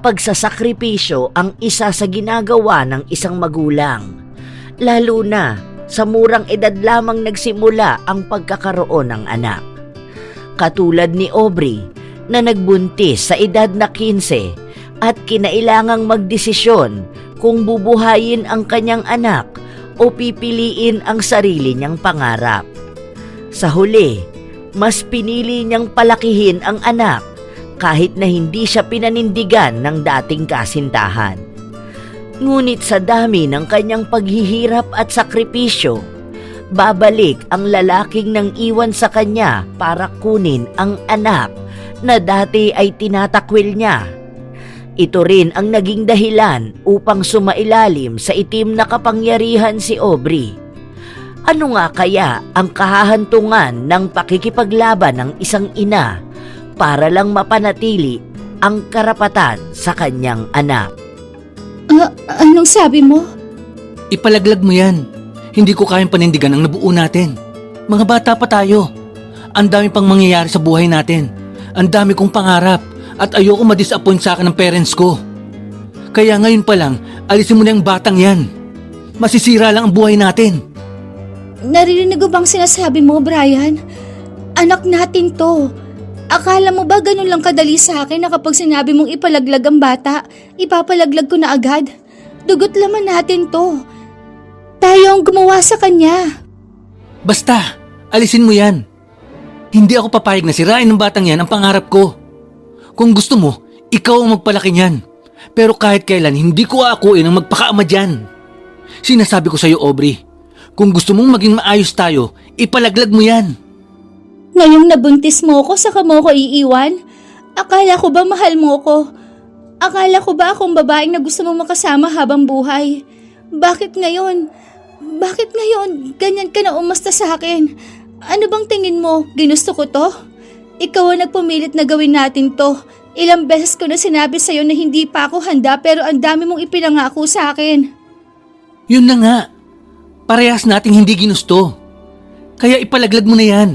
pagsasakripisyo ang isa sa ginagawa ng isang magulang, lalo na sa murang edad lamang nagsimula ang pagkakaroon ng anak. Katulad ni Aubrey na nagbuntis sa edad na 15 at kinailangang magdesisyon kung bubuhayin ang kanyang anak o pipiliin ang sarili niyang pangarap. Sa huli, mas pinili niyang palakihin ang anak kahit na hindi siya pinanindigan ng dating kasintahan. Ngunit sa dami ng kanyang paghihirap at sakripisyo, babalik ang lalaking nang iwan sa kanya para kunin ang anak na dati ay tinatakwil niya. Ito rin ang naging dahilan upang sumailalim sa itim na kapangyarihan si Aubrey. Ano nga kaya ang kahahantungan ng pakikipaglaban ng isang ina para lang mapanatili ang karapatan sa kanyang anak? Anong sabi mo? Ipalaglag mo yan. Hindi ko kayang panindigan ang nabuo natin. Mga bata pa tayo. Ang dami pang mangyayari sa buhay natin. Ang dami kong pangarap at ayoko ma-disappoint sa akin ng parents ko. Kaya ngayon pa lang, alisin mo na yung batang yan. Masisira lang ang buhay natin. Naririnig ko bang sinasabi mo, Brian? Anak natin to. Akala mo ba ganun lang kadali sa akin na kapag sinabi mong ipalaglag ang bata, ipapalaglag ko na agad? Dugot laman natin to. Tayo ang gumawa sa kanya. Basta, alisin mo yan. Hindi ako papayag na sirain ng batang yan ang pangarap ko. Kung gusto mo, ikaw ang magpalaki niyan. Pero kahit kailan, hindi ko aakuin ang magpakaama dyan. Sinasabi ko sa'yo, Aubrey, kung gusto mong maging maayos tayo, ipalaglag mo yan. Ngayong nabuntis mo ko, saka mo ko iiwan? Akala ko ba mahal mo ko? Akala ko ba akong babaeng na gusto mong makasama habang buhay? Bakit ngayon? Bakit ngayon? Ganyan ka na umasta sa akin. Ano bang tingin mo? Ginusto ko to? Ikaw ang nagpumilit na gawin natin to. Ilang beses ko na sinabi sa'yo na hindi pa ako handa pero ang dami mong ipinangako sa akin. Yun na nga. Parehas nating hindi ginusto. Kaya ipalaglag mo na yan.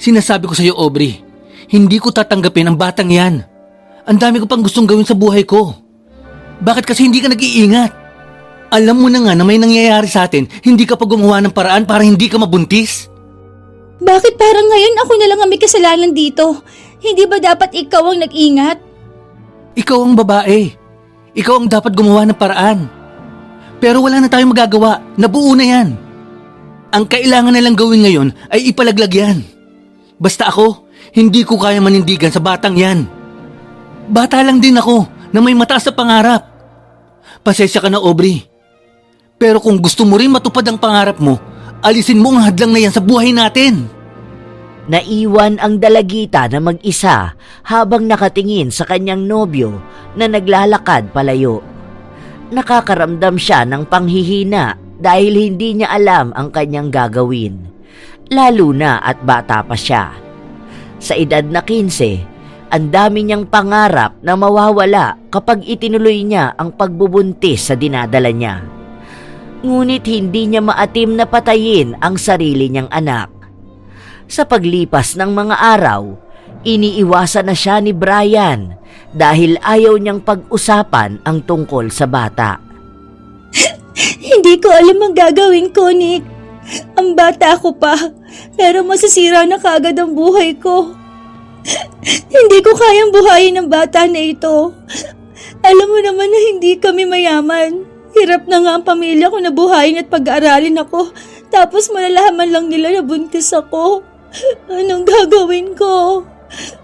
Sinasabi ko sa'yo, Aubrey, hindi ko tatanggapin ang batang yan. Ang dami ko pang gustong gawin sa buhay ko. Bakit kasi hindi ka nag-iingat? Alam mo na nga na may nangyayari sa atin, hindi ka pa gumawa ng paraan para hindi ka mabuntis? Bakit parang ngayon ako na lang ang may kasalanan dito? Hindi ba dapat ikaw ang nag-ingat? Ikaw ang babae. Ikaw ang dapat gumawa ng paraan. Pero wala na tayong magagawa. Nabuo na yan. Ang kailangan na lang gawin ngayon ay ipalaglag yan. Basta ako, hindi ko kaya manindigan sa batang yan. Bata lang din ako na may mataas na pangarap. Pasensya ka na, Aubrey. Pero kung gusto mo rin matupad ang pangarap mo, alisin mo ang hadlang na yan sa buhay natin. Naiwan ang dalagita na mag-isa habang nakatingin sa kanyang nobyo na naglalakad palayo. Nakakaramdam siya ng panghihina dahil hindi niya alam ang kanyang gagawin. Lalo na at bata pa siya. Sa edad na 15, ang dami niyang pangarap na mawawala kapag itinuloy niya ang pagbubuntis sa dinadala niya. Ngunit hindi niya maatim na patayin ang sarili niyang anak. Sa paglipas ng mga araw, iniiwasan na siya ni Brian dahil ayaw niyang pag-usapan ang tungkol sa bata. Hindi ko alam ang gagawin ko, Nick. Ang bata ko pa, pero masisira na kaagad ang buhay ko. Hindi ko kayang buhayin ang bata na ito. Alam mo naman na hindi kami mayaman. Hirap na nga ang pamilya ko na buhayin at pag-aaralin ako. Tapos malalaman lang nila na buntis ako. Anong gagawin ko?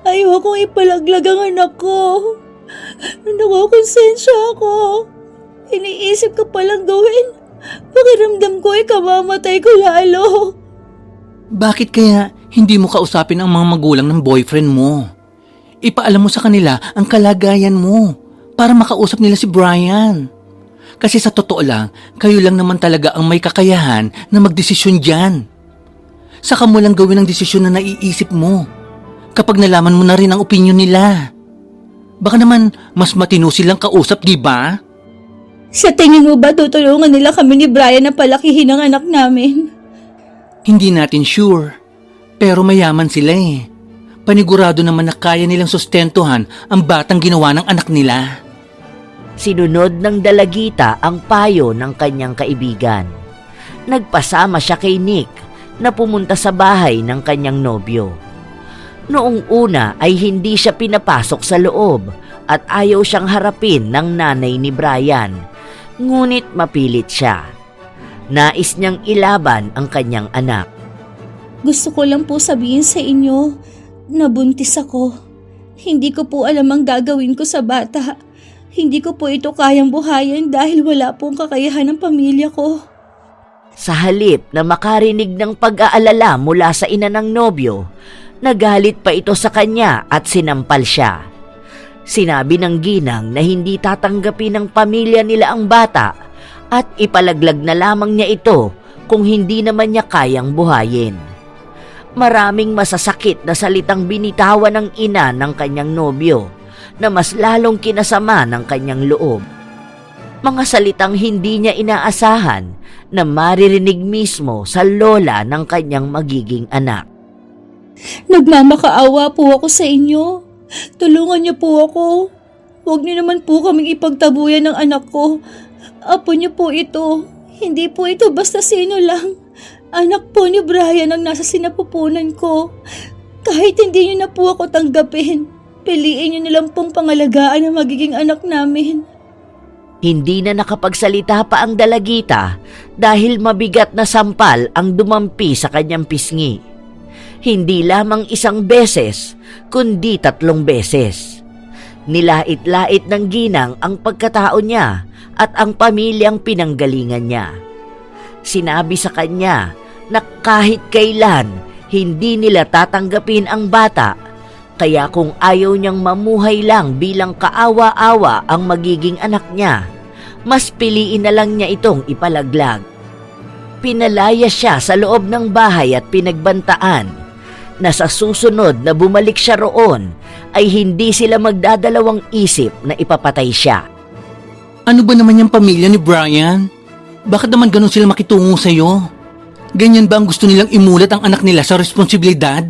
Ayokong ipalaglag ang anak ko. Nakakonsensya ako. Iniisip ko palang gawin. Pakiramdam ko ay kamamatay ko lalo. Bakit kaya hindi mo kausapin ang mga magulang ng boyfriend mo? Ipaalam mo sa kanila ang kalagayan mo para makausap nila si Brian. Kasi sa totoo lang, kayo lang naman talaga ang may kakayahan na magdesisyon dyan. Saka mo lang gawin ang desisyon na naiisip mo kapag nalaman mo na rin ang opinyon nila. Baka naman mas matino silang kausap, di ba? Sa tingin mo ba tutulungan nila kami ni Brian na palakihin ang anak namin? Hindi natin sure. Pero mayaman sila eh. Panigurado naman na kaya nilang sustentuhan ang batang ginawa ng anak nila. Sinunod ng dalagita ang payo ng kanyang kaibigan. Nagpasama siya kay Nick na pumunta sa bahay ng kanyang nobyo. Noong una ay hindi siya pinapasok sa loob at ayaw siyang harapin ng nanay ni Brian, ngunit mapilit siya. Nais niyang ilaban ang kanyang anak. Gusto ko lang po sabihin sa inyo na buntis ako. Hindi ko po alam ang gagawin ko sa bata. Hindi ko po ito kayang buhayin dahil wala pong kakayahan ng pamilya ko. Sa halip na makarinig ng pag-aalala mula sa ina ng nobyo, nagalit pa ito sa kanya at sinampal siya. Sinabi ng ginang na hindi tatanggapin ng pamilya nila ang bata at ipalaglag na lamang niya ito kung hindi naman niya kayang buhayin. Maraming masasakit na salitang binitawan ng ina ng kanyang nobyo na mas lalong kinasama ng kanyang loob. Mga salitang hindi niya inaasahan na maririnig mismo sa lola ng kanyang magiging anak. Nagmamakaawa po ako sa inyo. Tulungan niyo po ako. Huwag niyo naman po kaming ipagtabuyan ng anak ko. Apo niyo po ito. Hindi po ito basta sino lang. Anak po ni Brian ang nasa sinapupunan ko. Kahit hindi niyo na po ako tanggapin, piliin niyo nilang pong pangalagaan ang magiging anak namin. Hindi na nakapagsalita pa ang dalagita dahil mabigat na sampal ang dumampi sa kanyang pisngi. Hindi lamang isang beses, kundi 3 beses. Nilait-lait ng ginang ang pagkatao niya at ang pamilyang pinanggalingan niya. Sinabi sa kanya na kahit kailan hindi nila tatanggapin ang bata, kaya kung ayaw niyang mamuhay lang bilang kaawa-awa ang magiging anak niya, mas piliin na lang niya itong ipalaglag. Pinalaya siya sa loob ng bahay at pinagbantaan na sa susunod na bumalik siya roon ay hindi sila magdadalawang isip na ipapatay siya. Ano ba naman yung pamilya ni Brian? Bakit naman ganun sila makitungo sa'yo? Ganyan ba ang gusto nilang imulat ang anak nila sa responsibilidad?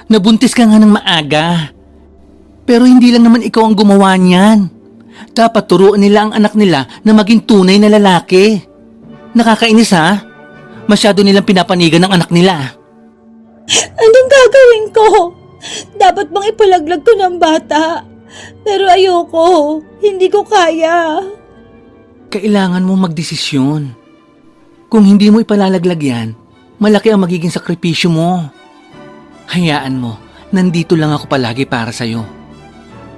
Nabuntis ka nga ng maaga. Pero hindi lang naman ikaw ang gumawa niyan. Dapat turuan nila ang anak nila na maging tunay na lalaki. Nakakainis ha? Masyado nilang pinapanigan ng anak nila. Anong gagawin ko? Dapat bang ipalaglag ko ng bata? Pero ayoko. Hindi ko kaya. Kailangan mo magdesisyon. Kung hindi mo ipalalaglag yan, malaki ang magiging sakripisyo mo. Hayaan mo, nandito lang ako palagi para sa'yo.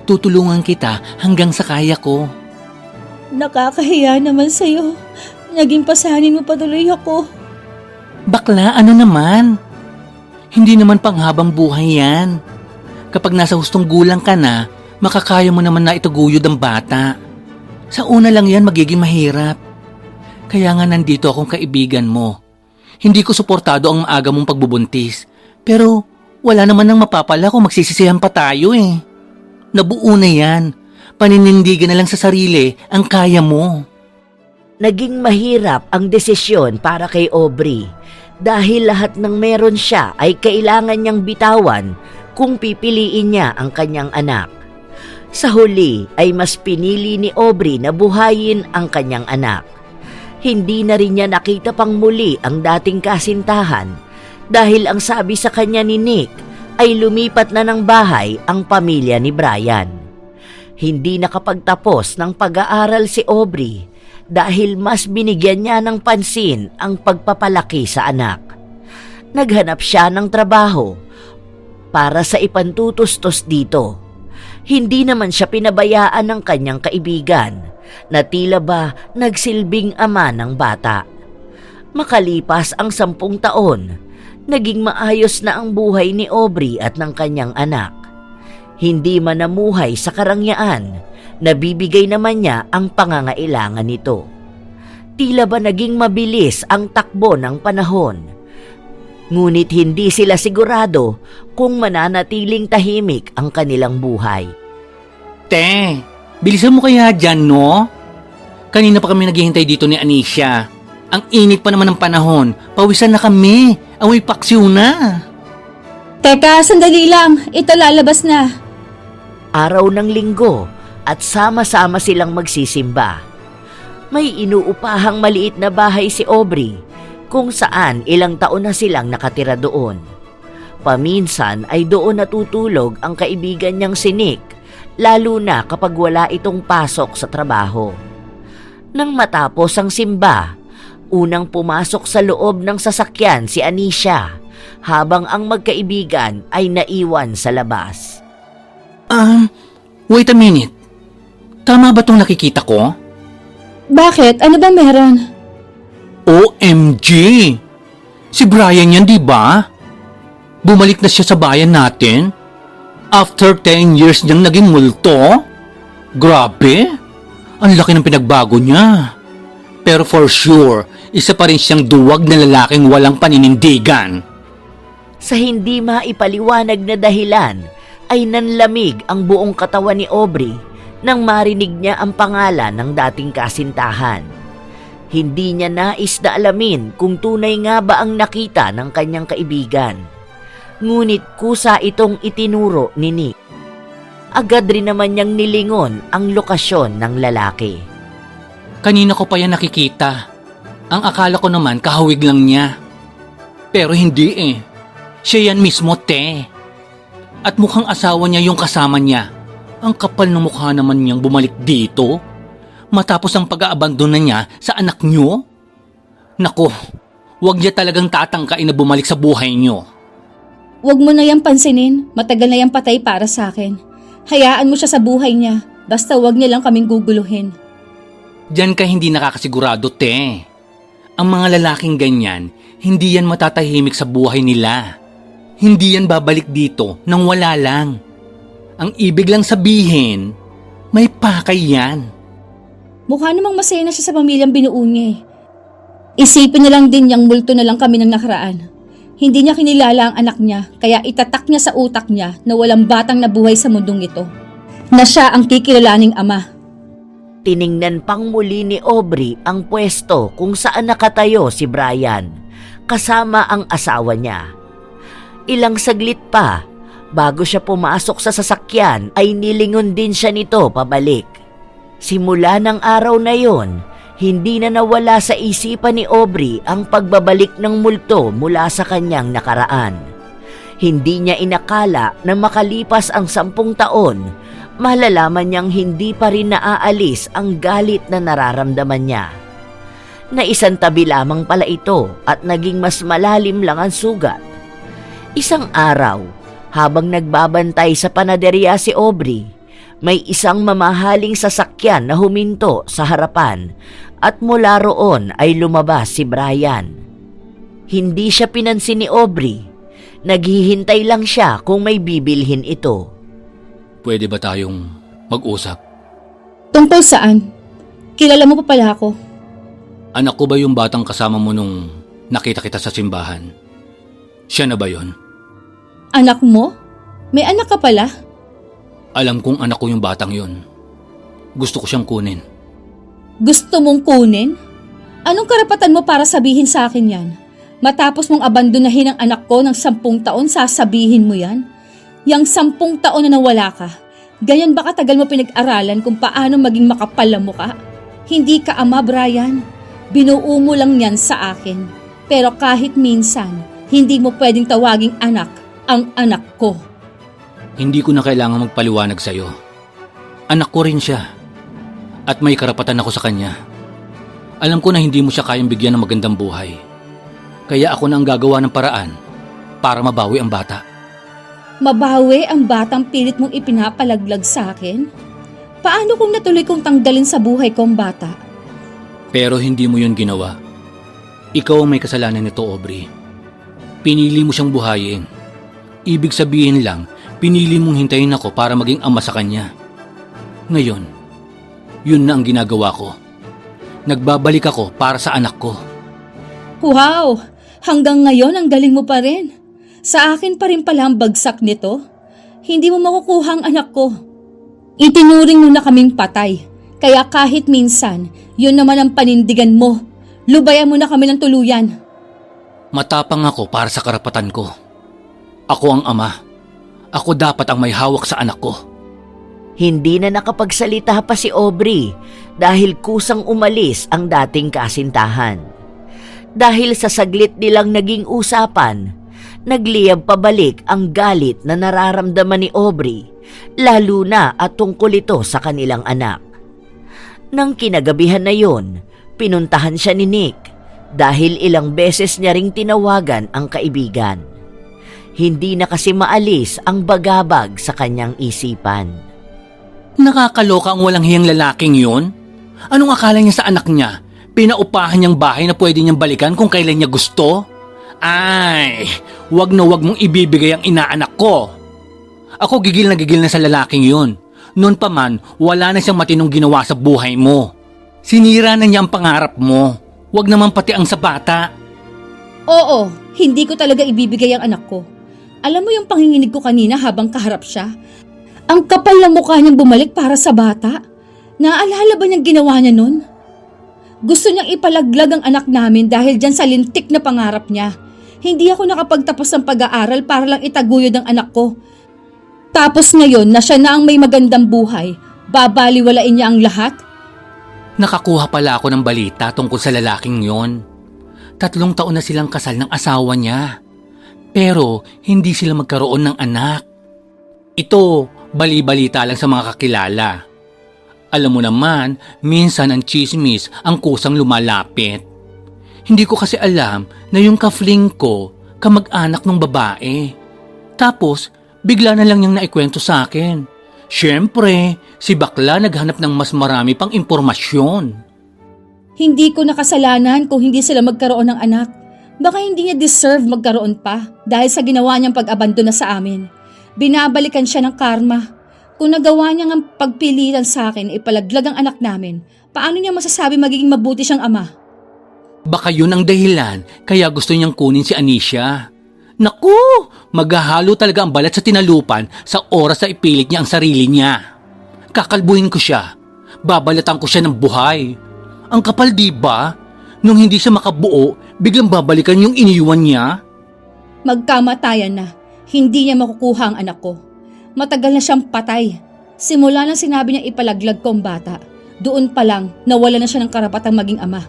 Tutulungan kita hanggang sa kaya ko. Nakakahiya naman sa'yo. Naging pasanin mo patuloy ako. Bakla, ano naman? Hindi naman panghabang buhay yan. Kapag nasa hustong gulang ka na, makakaya mo naman na itaguyod ang bata. Sa una lang yan magiging mahirap. Kaya nga nandito akong kaibigan mo. Hindi ko suportado ang maaga mong pagbubuntis. Pero wala naman nang mapapala kung magsisisihan pa tayo eh. Nabuo na yan. Paninindigan na lang sa sarili ang kaya mo. Naging mahirap ang desisyon para kay Aubrey dahil lahat ng meron siya ay kailangan niyang bitawan kung pipiliin niya ang kanyang anak. Sa huli ay mas pinili ni Aubrey na buhayin ang kanyang anak. Hindi na rin niya nakita pang muli ang dating kasintahan dahil ang sabi sa kanya ni Nick ay lumipat na ng bahay ang pamilya ni Brian. Hindi nakapagtapos ng pag-aaral si Aubrey dahil mas binigyan niya ng pansin ang pagpapalaki sa anak. Naghanap siya ng trabaho para sa ipantutustos dito. Hindi naman siya pinabayaan ng kanyang kaibigan na tila ba nagsilbing ama ng bata. Makalipas ang 10 taon, naging maayos na ang buhay ni Aubrey at ng kanyang anak. Hindi man namuhay sa karangyaan, nabibigay naman niya ang pangangailangan nito. Tila ba naging mabilis ang takbo ng panahon. Ngunit hindi sila sigurado kung mananatiling tahimik ang kanilang buhay. Te, bilisan mo kaya dyan, no? Kanina pa kami naghihintay dito ni Anisha. Ang init pa naman ng panahon. Pawisan na kami. Amoy paksiw na. Teka, sandali lang. Ito lalabas na. Araw ng linggo at sama-sama silang magsisimba. May inuupahang maliit na bahay si Aubrey kung saan ilang taon na silang nakatira doon. Paminsan ay doon natutulog ang kaibigan niyang si Nick, lalo na kapag wala itong pasok sa trabaho. Nang matapos ang simba, unang pumasok sa loob ng sasakyan si Anisha, habang ang magkaibigan ay naiwan sa labas. Wait a minute. Tama ba itong nakikita ko? Bakit? Ano ba meron? OMG! Si Brian yan, di ba? Bumalik na siya sa bayan natin? After 10 years niyang naging multo? Grabe! Ang laki ng pinagbago niya. Pero for sure, isa pa rin siyang duwag na lalaking walang paninindigan. Sa hindi maipaliwanag na dahilan, ay nanlamig ang buong katawan ni Aubrey nang marinig niya ang pangalan ng dating kasintahan. Hindi niya nais na alamin kung tunay nga ba ang nakita ng kanyang kaibigan. Ngunit kusa itong itinuro ni Nick. Agad rin naman niyang nilingon ang lokasyon ng lalaki. Kanina ko pa yan nakikita. Ang akala ko naman kahawig lang niya. Pero hindi eh. Siya yan mismo, te. At mukhang asawa niya yung kasama niya. Ang kapal ng mukha naman niyang bumalik dito. Matapos ang pag-aabandon na niya sa anak niyo. Nako, wag niya talagang tatangkain na bumalik sa buhay niyo. Huwag mo na yan pansinin. Matagal na yan patay para sa akin. Hayaan mo siya sa buhay niya. Basta huwag niya lang kaming guguluhin. Diyan ka hindi nakakasigurado, te. Ang mga lalaking ganyan, hindi yan matatahimik sa buhay nila. Hindi yan babalik dito nang wala lang. Ang ibig lang sabihin, may pakay yan. Mukha namang masaya na siya sa pamilyang binuo niya eh. Isipin na lang din niyang multo na lang kami ng nakaraan. Hindi niya kinilala ang anak niya, kaya itatak niya sa utak niya na walang batang nabuhay sa mundong ito. Na siya ang kikilalaning ama. Tiningnan pang muli ni Aubrey ang pwesto kung saan nakatayo si Brian, kasama ang asawa niya. Ilang saglit pa, bago siya pumasok sa sasakyan ay nilingon din siya nito pabalik. Simula ng araw na yon, hindi na nawala sa isipan ni Aubrey ang pagbabalik ng multo mula sa kanyang nakaraan. Hindi niya inakala na makalipas ang 10 taon, malalaman niyang hindi pa rin naaalis ang galit na nararamdaman niya. Naisantabi lamang pala ito at naging mas malalim lang ang sugat. Isang araw, habang nagbabantay sa panaderya si Aubrey, may isang mamahaling sasakyan na huminto sa harapan at mula roon ay lumabas si Brian. Hindi siya pinansin ni Aubrey. Naghihintay lang siya kung may bibilhin ito. Pwede ba tayong mag-usap? Tungkol saan? Kilala mo pa pala ako. Anak ko ba yung batang kasama mo nung nakita kita sa simbahan? Siya na ba yon? Anak mo? May anak ka pala? Alam kong anak ko yung batang yon. Gusto ko siyang kunin. Gusto mong kunin? Anong karapatan mo para sabihin sa akin yan? Matapos mong abandonahin ang anak ko ng 10 taon, sasabihin mo yan? Yang 10 taon na nawala ka, ganyan ba katagal mo pinag-aralan kung paano maging makapal ang mukha? Hindi ka ama, Brian. Binuo mo lang yan sa akin. Pero kahit minsan, hindi mo pwedeng tawaging anak ang anak ko. Hindi ko na kailangan magpaliwanag sa'yo. Anak ko rin siya. At may karapatan ako sa kanya. Alam ko na hindi mo siya kayang bigyan ng magandang buhay. Kaya ako na ang gagawa ng paraan para mabawi ang bata. Mabawi ang batang pilit mong ipinapalaglag sa akin? Paano kung natuloy kong tanggalin sa buhay ko ang bata? Pero hindi mo yun ginawa. Ikaw ang may kasalanan nito, Aubrey. Pinili mo siyang buhayin. Ibig sabihin lang, pinili mong hintayin ako para maging ama sa kanya. Ngayon, yun na ang ginagawa ko. Nagbabalik ako para sa anak ko. Wow! Hanggang ngayon ang galing mo pa rin. Sa akin pa rin pala ang bagsak nito. Hindi mo makukuha ang anak ko. Itinuring mo na kaming patay. Kaya kahit minsan, yun naman ang panindigan mo. Lubayan mo na kami ng tuluyan. Matapang ako para sa karapatan ko. Ako ang ama. Ako dapat ang may hawak sa anak ko. Hindi na nakapagsalita pa si Aubrey dahil kusang umalis ang dating kasintahan. Dahil sa saglit nilang naging usapan, nagliyab pabalik ang galit na nararamdaman ni Aubrey, lalo na at tungkol ito sa kanilang anak. Nang kinagabihan na yon, pinuntahan siya ni Nick dahil ilang beses niya ring tinawagan ang kaibigan. Hindi na kasi maalis ang bagabag sa kanyang isipan. Nakakaloka ang walang hiyang lalaking yun. Anong akala niya sa anak niya? Pinaupahan niyang bahay na pwede niyang balikan kung kailan niya gusto? Ay, wag na wag mong ibibigay ang inaanak ko. Ako gigil na sa lalaking yun. Noon pa man, wala na siyang matinong ginawa sa buhay mo. Sinira na niya ang pangarap mo. Wag naman pati ang sa bata. Oo, hindi ko talaga ibibigay ang anak ko. Alam mo yung panginginig ko kanina habang kaharap siya? Ang kapal ng mukha niyang bumalik para sa bata. Naaalala ba niyang ginawa niya nun? Gusto niyang ipalaglag ang anak namin dahil dyan sa lintik na pangarap niya. Hindi ako nakapagtapos ng pag-aaral para lang itaguyod ang anak ko. Tapos ngayon na siya na ang may magandang buhay, babaliwalain niya ang lahat? Nakakuha pala ako ng balita tungkol sa lalaking yon. 3 taon na silang kasal ng asawa niya. Pero hindi sila magkaroon ng anak. Ito, bali-balita lang sa mga kakilala. Alam mo naman, minsan ang chismis ang kusang lumalapit. Hindi ko kasi alam na yung kafling ko kamag-anak ng babae. Tapos, bigla na lang niyang naikwento sa akin. Siyempre, si bakla naghanap ng mas marami pang impormasyon. Hindi ko nakasalanan kung hindi sila magkaroon ng anak. Baka hindi niya deserve magkaroon pa dahil sa ginawa niyang pag-abandona sa amin. Binabalikan siya ng karma. Kung nagawa niya ng pagpilitan sa akin ipalaglag ang anak namin, paano niya masasabi magiging mabuti siyang ama? Baka yun ang dahilan kaya gusto niyang kunin si Anisha. Naku, maghahalo talaga ang balat sa tinalupan sa oras na ipilit niya ang sarili niya. Kakalbuhin ko siya. Babalatan ko siya ng buhay. Ang kapal diba? Nung hindi siya makabuo, biglang babalikan yung iniwan niya. Magkamatayan na. Hindi niya makukuha ang anak ko. Matagal na siyang patay. Simula nang sinabi niya ipalaglag ko ang bata, doon pa lang nawala na siya ng karapatang maging ama.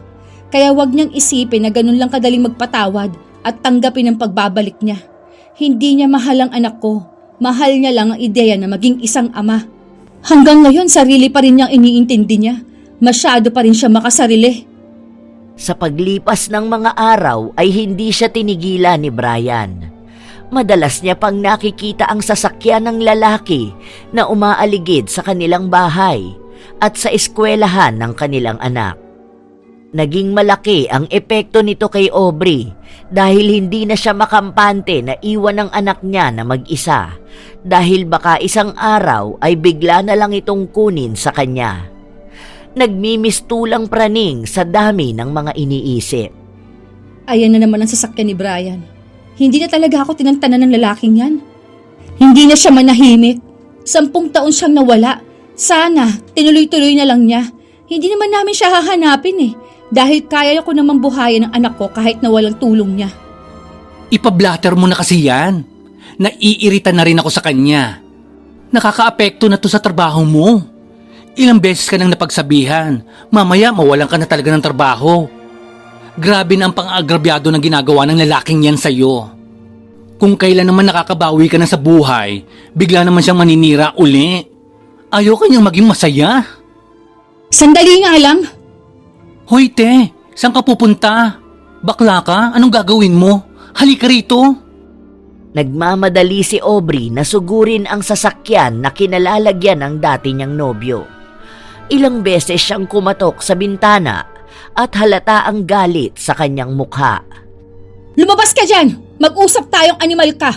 Kaya wag niyang isipin na ganun lang kadaling magpatawad at tanggapin ang pagbabalik niya. Hindi niya mahal ang anak ko. Mahal niya lang ang ideya na maging isang ama. Hanggang ngayon, sarili pa rin niyang iniintindi niya. Masyado pa rin siya makasarili. Sa paglipas ng mga araw ay hindi siya tinigilan ni Brian. Madalas niya pang nakikita ang sasakyan ng lalaki na umaaligid sa kanilang bahay at sa eskwelahan ng kanilang anak. Naging malaki ang epekto nito kay Aubrey dahil hindi na siya makampante na iwan ang anak niya na mag-isa dahil baka isang araw ay bigla na lang itong kunin sa kanya. Nagmimistulang praning sa dami ng mga iniisip. Ayan na naman ang sasakyan ni Brian. Hindi na talaga ako tinantanan ng lalaking yan. Hindi na siya manahimik. 10 taon siyang nawala. Sana, tinuloy-tuloy na lang niya. Hindi naman namin siya hahanapin eh. Dahil kaya ko naman buhayin ang anak ko kahit na walang tulong niya. Ipablatter mo na kasi yan. Naiirita na rin ako sa kanya. Nakakaapekto na to sa trabaho mo. Ilang beses ka nang napagsabihan. Mamaya mawalan ka na talaga ng trabaho. Grabe na ang pang-agrabyado na ginagawa ng lalaking yan sa'yo. Kung kailan naman nakakabawi ka na sa buhay, bigla naman siyang maninira uli. Ayoko niyang maging masaya. Sandali nga lang. Hoy te, saan ka pupunta? Bakla ka? Anong gagawin mo? Halika rito. Nagmamadali si Aubrey na sugurin ang sasakyan na kinalalagyan ng dati niyang nobyo. Ilang beses siyang kumatok sa bintana at halata ang galit sa kanyang mukha. Lumabas ka dyan! Mag-usap tayong animal ka!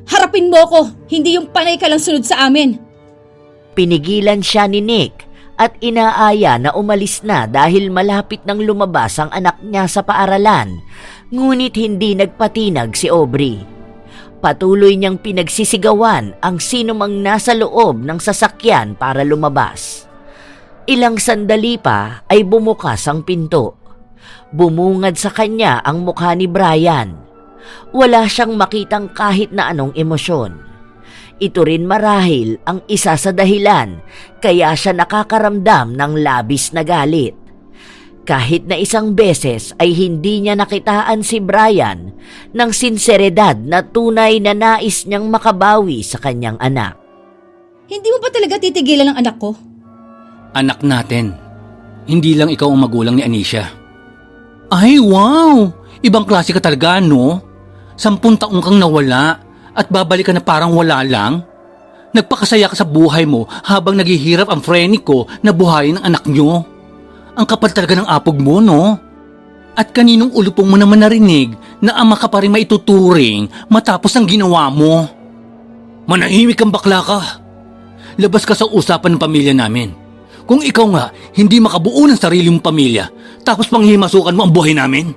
Harapin mo ko, hindi yung panay ka lang sunod sa amin. Pinigilan siya ni Nick at inaaya na umalis na dahil malapit nang lumabas ang anak niya sa paaralan, ngunit hindi nagpatinag si Aubrey. Patuloy niyang pinagsisigawan ang sinumang nasa loob ng sasakyan para lumabas. Ilang sandali pa ay bumukas ang pinto. Bumungad sa kanya ang mukha ni Brian. Wala siyang makitang kahit na anong emosyon. Ito rin marahil ang isa sa dahilan kaya siya nakakaramdam ng labis na galit. Kahit na isang beses ay hindi niya nakitaan si Brian ng sinseridad na tunay na nais niyang makabawi sa kanyang anak. Hindi mo ba talaga titigilan ang anak ko? Anak natin. Hindi lang ikaw ang magulang ni Anisha. Ay, wow! Ibang klase ka talaga, no? 10 taong kang nawala at babalik ka na parang wala lang? Nagpakasaya ka sa buhay mo habang naghihirap ang Frenny ko na buhayin ang anak nyo. Ang kapal talaga ng apog mo, no? At kaninong ulupong mo naman narinig na ama ka pa rin maituturing matapos ang ginawa mo? Manahimik kang bakla ka. Labas ka sa usapan ng pamilya namin. Kung ikaw nga hindi makabuo ng sarili mong pamilya tapos panghimasukan mo ang buhay namin.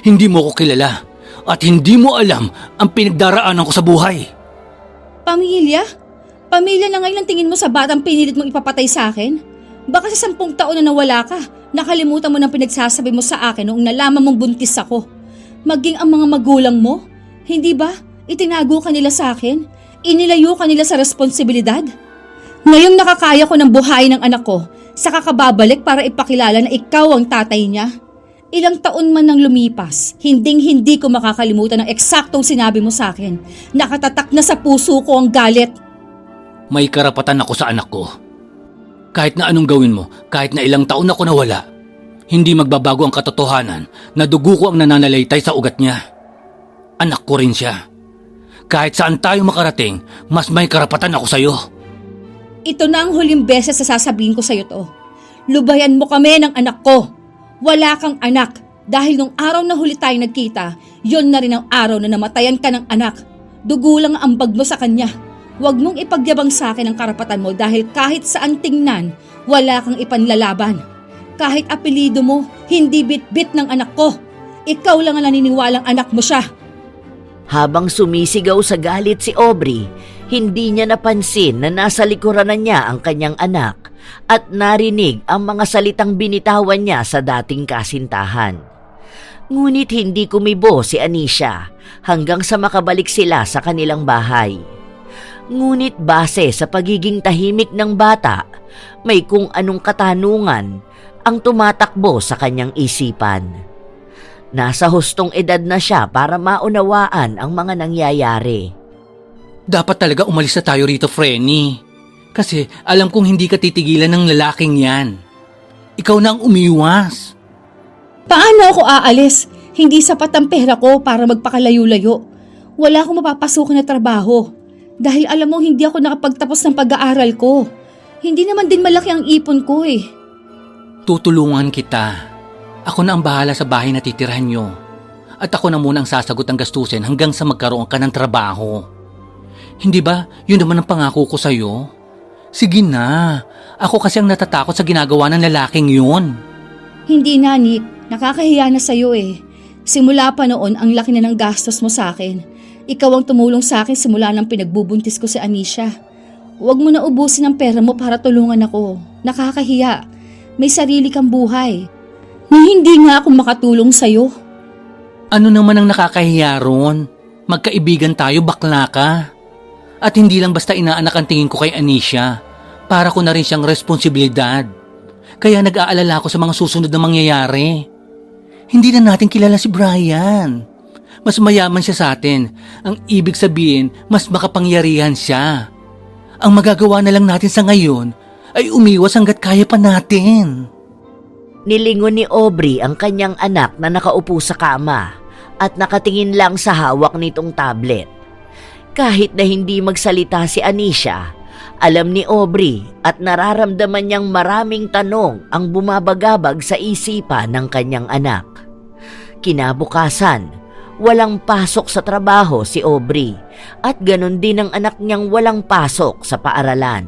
Hindi mo ko kilala at hindi mo alam ang pinagdaraanan ko sa buhay. Pamilya? Pamilya na ngayon ang tingin mo sa batang pinilit mong ipapatay sa akin? Baka sa 10 taon na nawala ka, nakalimutan mo ng pinagsasabi mo sa akin noong nalaman mong buntis ako. Maging ang mga magulang mo, hindi ba? Itinago ka nila sa akin? Inilayo ka nila sa responsibilidad? Ngayong nakakaya ko ng buhay ng anak ko, saka ka babalik para ipakilala na ikaw ang tatay niya? Ilang taon man nang lumipas, hindi ko makakalimutan ang eksaktong sinabi mo sa akin. Nakatatak na sa puso ko ang galit. May karapatan ako sa anak ko. Kahit na anong gawin mo, kahit na ilang taon ako nawala, hindi magbabago ang katotohanan na dugo ko ang nananalaytay sa ugat niya. Anak ko rin siya. Kahit saan tayo makarating, mas may karapatan ako sa'yo. Ito na ang huling beses na sasabihin ko sa'yo to. Lubayan mo kami ng anak ko. Wala kang anak dahil nung araw na huli tayo nagkita, yon na rin ang araw na namatayan ka ng anak. Dugo lang ang ambag mo sa kanya. Huwag mong ipagyabang sa akin ang karapatan mo dahil kahit saan tingnan, wala kang ipanlalaban. Kahit apelido mo, hindi bit-bit ng anak ko. Ikaw lang ang naniniwalang anak mo siya. Habang sumisigaw sa galit si Aubrey, hindi niya napansin na nasa likuran na niya ang kanyang anak at narinig ang mga salitang binitawan niya sa dating kasintahan. Ngunit hindi kumibo si Anisha hanggang sa makabalik sila sa kanilang bahay. Ngunit base sa pagiging tahimik ng bata, may kung anong katanungan ang tumatakbo sa kanyang isipan. Nasa hustong edad na siya para maunawaan ang mga nangyayari. Dapat talaga umalis na tayo rito, Frenny. Kasi alam kong hindi ka titigilan ng lalaking yan. Ikaw na ang umiwas. Paano ako aalis? Hindi sapat ang pera ko para magpakalayo-layo. Wala akong mapapasukan na trabaho. Dahil alam mo hindi ako nakapagtapos ng pag-aaral ko. Hindi naman din malaki ang ipon ko eh. Tutulungan kita. Ako na ang bahala sa bahay na titirahan nyo. At ako na muna ang sasagot ng gastusin hanggang sa magkaroon ka ng trabaho. Hindi ba yun naman ang pangako ko sa'yo? Sige na. Ako kasi ang natatakot sa ginagawa ng lalaking yun. Hindi na, Nick. Nakakahiya na sa'yo eh. Simula pa noon ang laki na ng gastos mo sa akin. Ikaw ang tumulong sa akin simula nang pinagbubuntis ko si Anisha. Huwag mo na ubusin ang pera mo para tulungan ako. Nakakahiya. May sarili kang buhay. Na hindi nga ako makatulong sa'yo. Ano naman ang nakakahiya ron? Magkaibigan tayo, bakla ka. At hindi lang basta inaanak ang tingin ko kay Anisha. Para ko na rin siyang responsibilidad. Kaya nag-aalala ako sa mga susunod na mangyayari. Hindi na natin kilala si Brian. Mas mayaman siya sa atin. Ang ibig sabihin, mas makapangyarihan siya. Ang magagawa na lang natin sa ngayon ay umiwas hanggat kaya pa natin. Nilingon ni Aubrey ang kanyang anak na nakaupo sa kama at nakatingin lang sa hawak nitong tablet. Kahit na hindi magsalita si Anisha, alam ni Aubrey at nararamdaman niyang maraming tanong ang bumabagabag sa isipan ng kanyang anak. Kinabukasan, walang pasok sa trabaho si Aubrey at ganon din ang anak niyang walang pasok sa paaralan.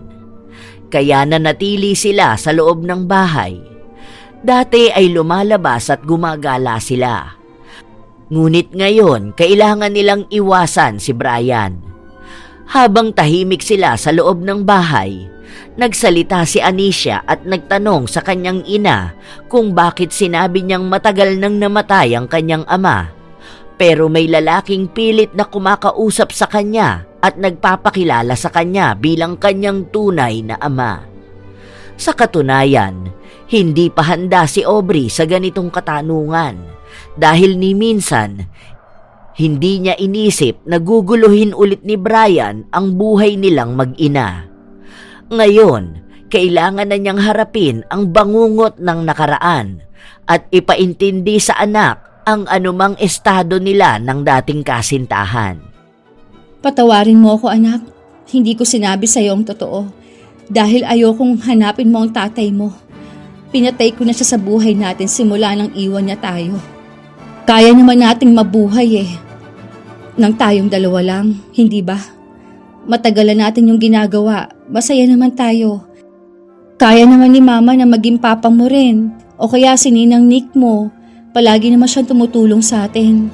Kaya nanatili sila sa loob ng bahay. Dati ay lumalabas at gumagala sila. Ngunit ngayon, kailangan nilang iwasan si Brian. Habang tahimik sila sa loob ng bahay, nagsalita si Anisha at nagtanong sa kanyang ina kung bakit sinabi niyang matagal nang namatay ang kanyang ama. Pero may lalaking pilit na kumakausap sa kanya at nagpapakilala sa kanya bilang kanyang tunay na ama. Sa katunayan, hindi pa handa si Aubrey sa ganitong katanungan dahil ni minsan, hindi niya inisip na guguluhin ulit ni Brian ang buhay nilang mag-ina. Ngayon, kailangan na niyang harapin ang bangungot ng nakaraan at ipaintindi sa anak ang anumang estado nila ng dating kasintahan. Patawarin mo ako, anak. Hindi ko sinabi sa'yo ang totoo. Dahil ayokong hanapin mo ang tatay mo. Pinatay ko na siya sa buhay natin simula nang iwan niya tayo. Kaya naman nating mabuhay nang tayong dalawa lang, hindi ba? Matagalan natin yung ginagawa. Masaya naman tayo. Kaya naman ni Mama na maging papa mo rin. O kaya si Ninang Nick mo. Palagi naman siyang tumutulong sa atin.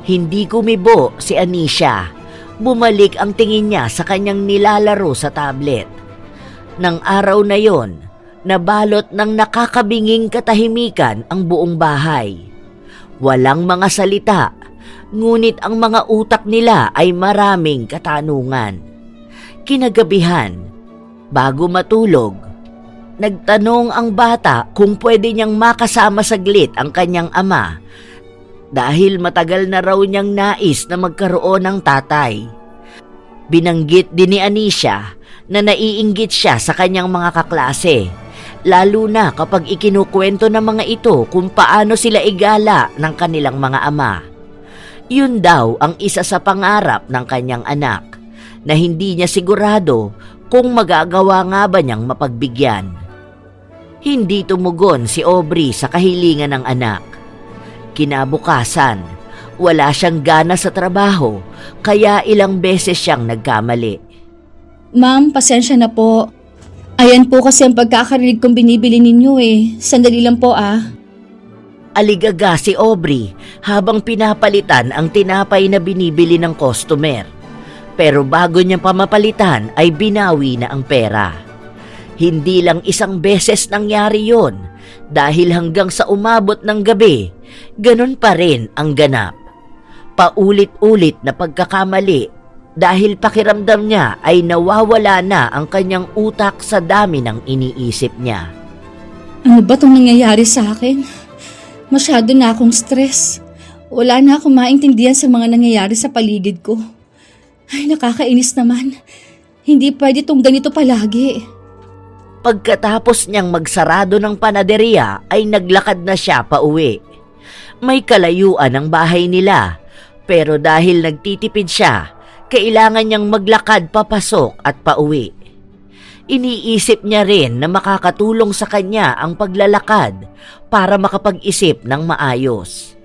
Hindi kumibo si Anisha. Bumalik ang tingin niya sa kanyang nilalaro sa tablet. Nang araw na yon, nabalot ng nakakabinging katahimikan ang buong bahay. Walang mga salita, ngunit ang mga utak nila ay maraming katanungan. Kinagabihan, bago matulog, nagtanong ang bata kung pwede niyang makasama saglit ang kanyang ama dahil matagal na raw niyang nais na magkaroon ng tatay. Binanggit din ni Anisha na naiinggit siya sa kanyang mga kaklase, lalo na kapag ikinukwento ng mga ito kung paano sila igala ng kanilang mga ama. Yun daw ang isa sa pangarap ng kanyang anak na hindi niya sigurado kung magagawa nga ba niyang mapagbigyan. Hindi tumugon si Aubrey sa kahilingan ng anak. Kinabukasan, wala siyang gana sa trabaho kaya ilang beses siyang nagkamali. Ma'am, pasensya na po. Ayan po kasi ang pagkakarinig kong binibili ninyo Sandali lang po Aligaga si Aubrey habang pinapalitan ang tinapay na binibili ng customer. Pero bago niya pa mapalitan ay binawi na ang pera. Hindi lang isang beses nangyari yon dahil hanggang sa umabot ng gabi, ganun pa rin ang ganap. Paulit-ulit na pagkakamali dahil pakiramdam niya ay nawawala na ang kanyang utak sa dami ng iniisip niya. Ano ba itong nangyayari sa akin? Masyado na akong stress. Wala na akong maintindihan sa mga nangyayari sa paligid ko. Ay, nakakainis naman. Hindi pwede itong ganito palagi. Pagkatapos niyang magsarado ng panaderya ay naglakad na siya pauwi. May kalayuan ang bahay nila, pero dahil nagtitipid siya, kailangan niyang maglakad papasok at pauwi. Iniisip niya rin na makakatulong sa kanya ang paglalakad para makapag-isip ng maayos.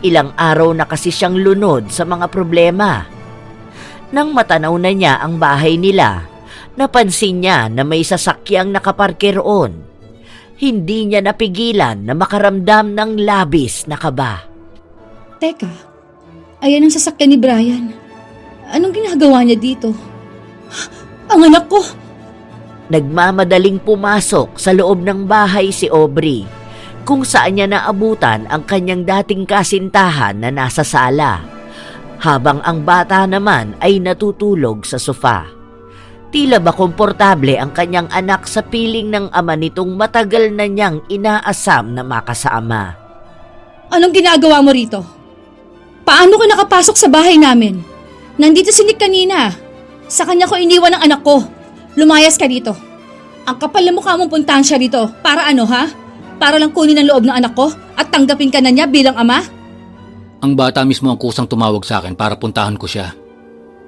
Ilang araw na kasi siyang lunod sa mga problema. Nang matanaw na niya ang bahay nila, napansin niya na may sasakyang nakaparke roon. Hindi niya napigilan na makaramdam ng labis na kaba. Teka, ayan ang sasakyan ni Brian. Anong ginagawa niya dito? Ang anak ko! Nagmamadaling pumasok sa loob ng bahay si Aubrey, kung saan niya naabutan ang kanyang dating kasintahan na nasa sala, habang ang bata naman ay natutulog sa sofa. Tila ba komportable ang kanyang anak sa piling ng ama nitong matagal na niyang inaasam na makasama. Anong ginagawa mo rito? Paano ka nakapasok sa bahay namin? Nandito si Nick kanina. Sa kanya ko iniwan ang anak ko. Lumayas ka dito. Ang kapal na mukha mong puntahan siya rito. Para ano ha? Para lang kunin ang loob ng anak ko at tanggapin ka na niya bilang ama? Ang bata mismo ang kusang tumawag sa akin para puntahan ko siya.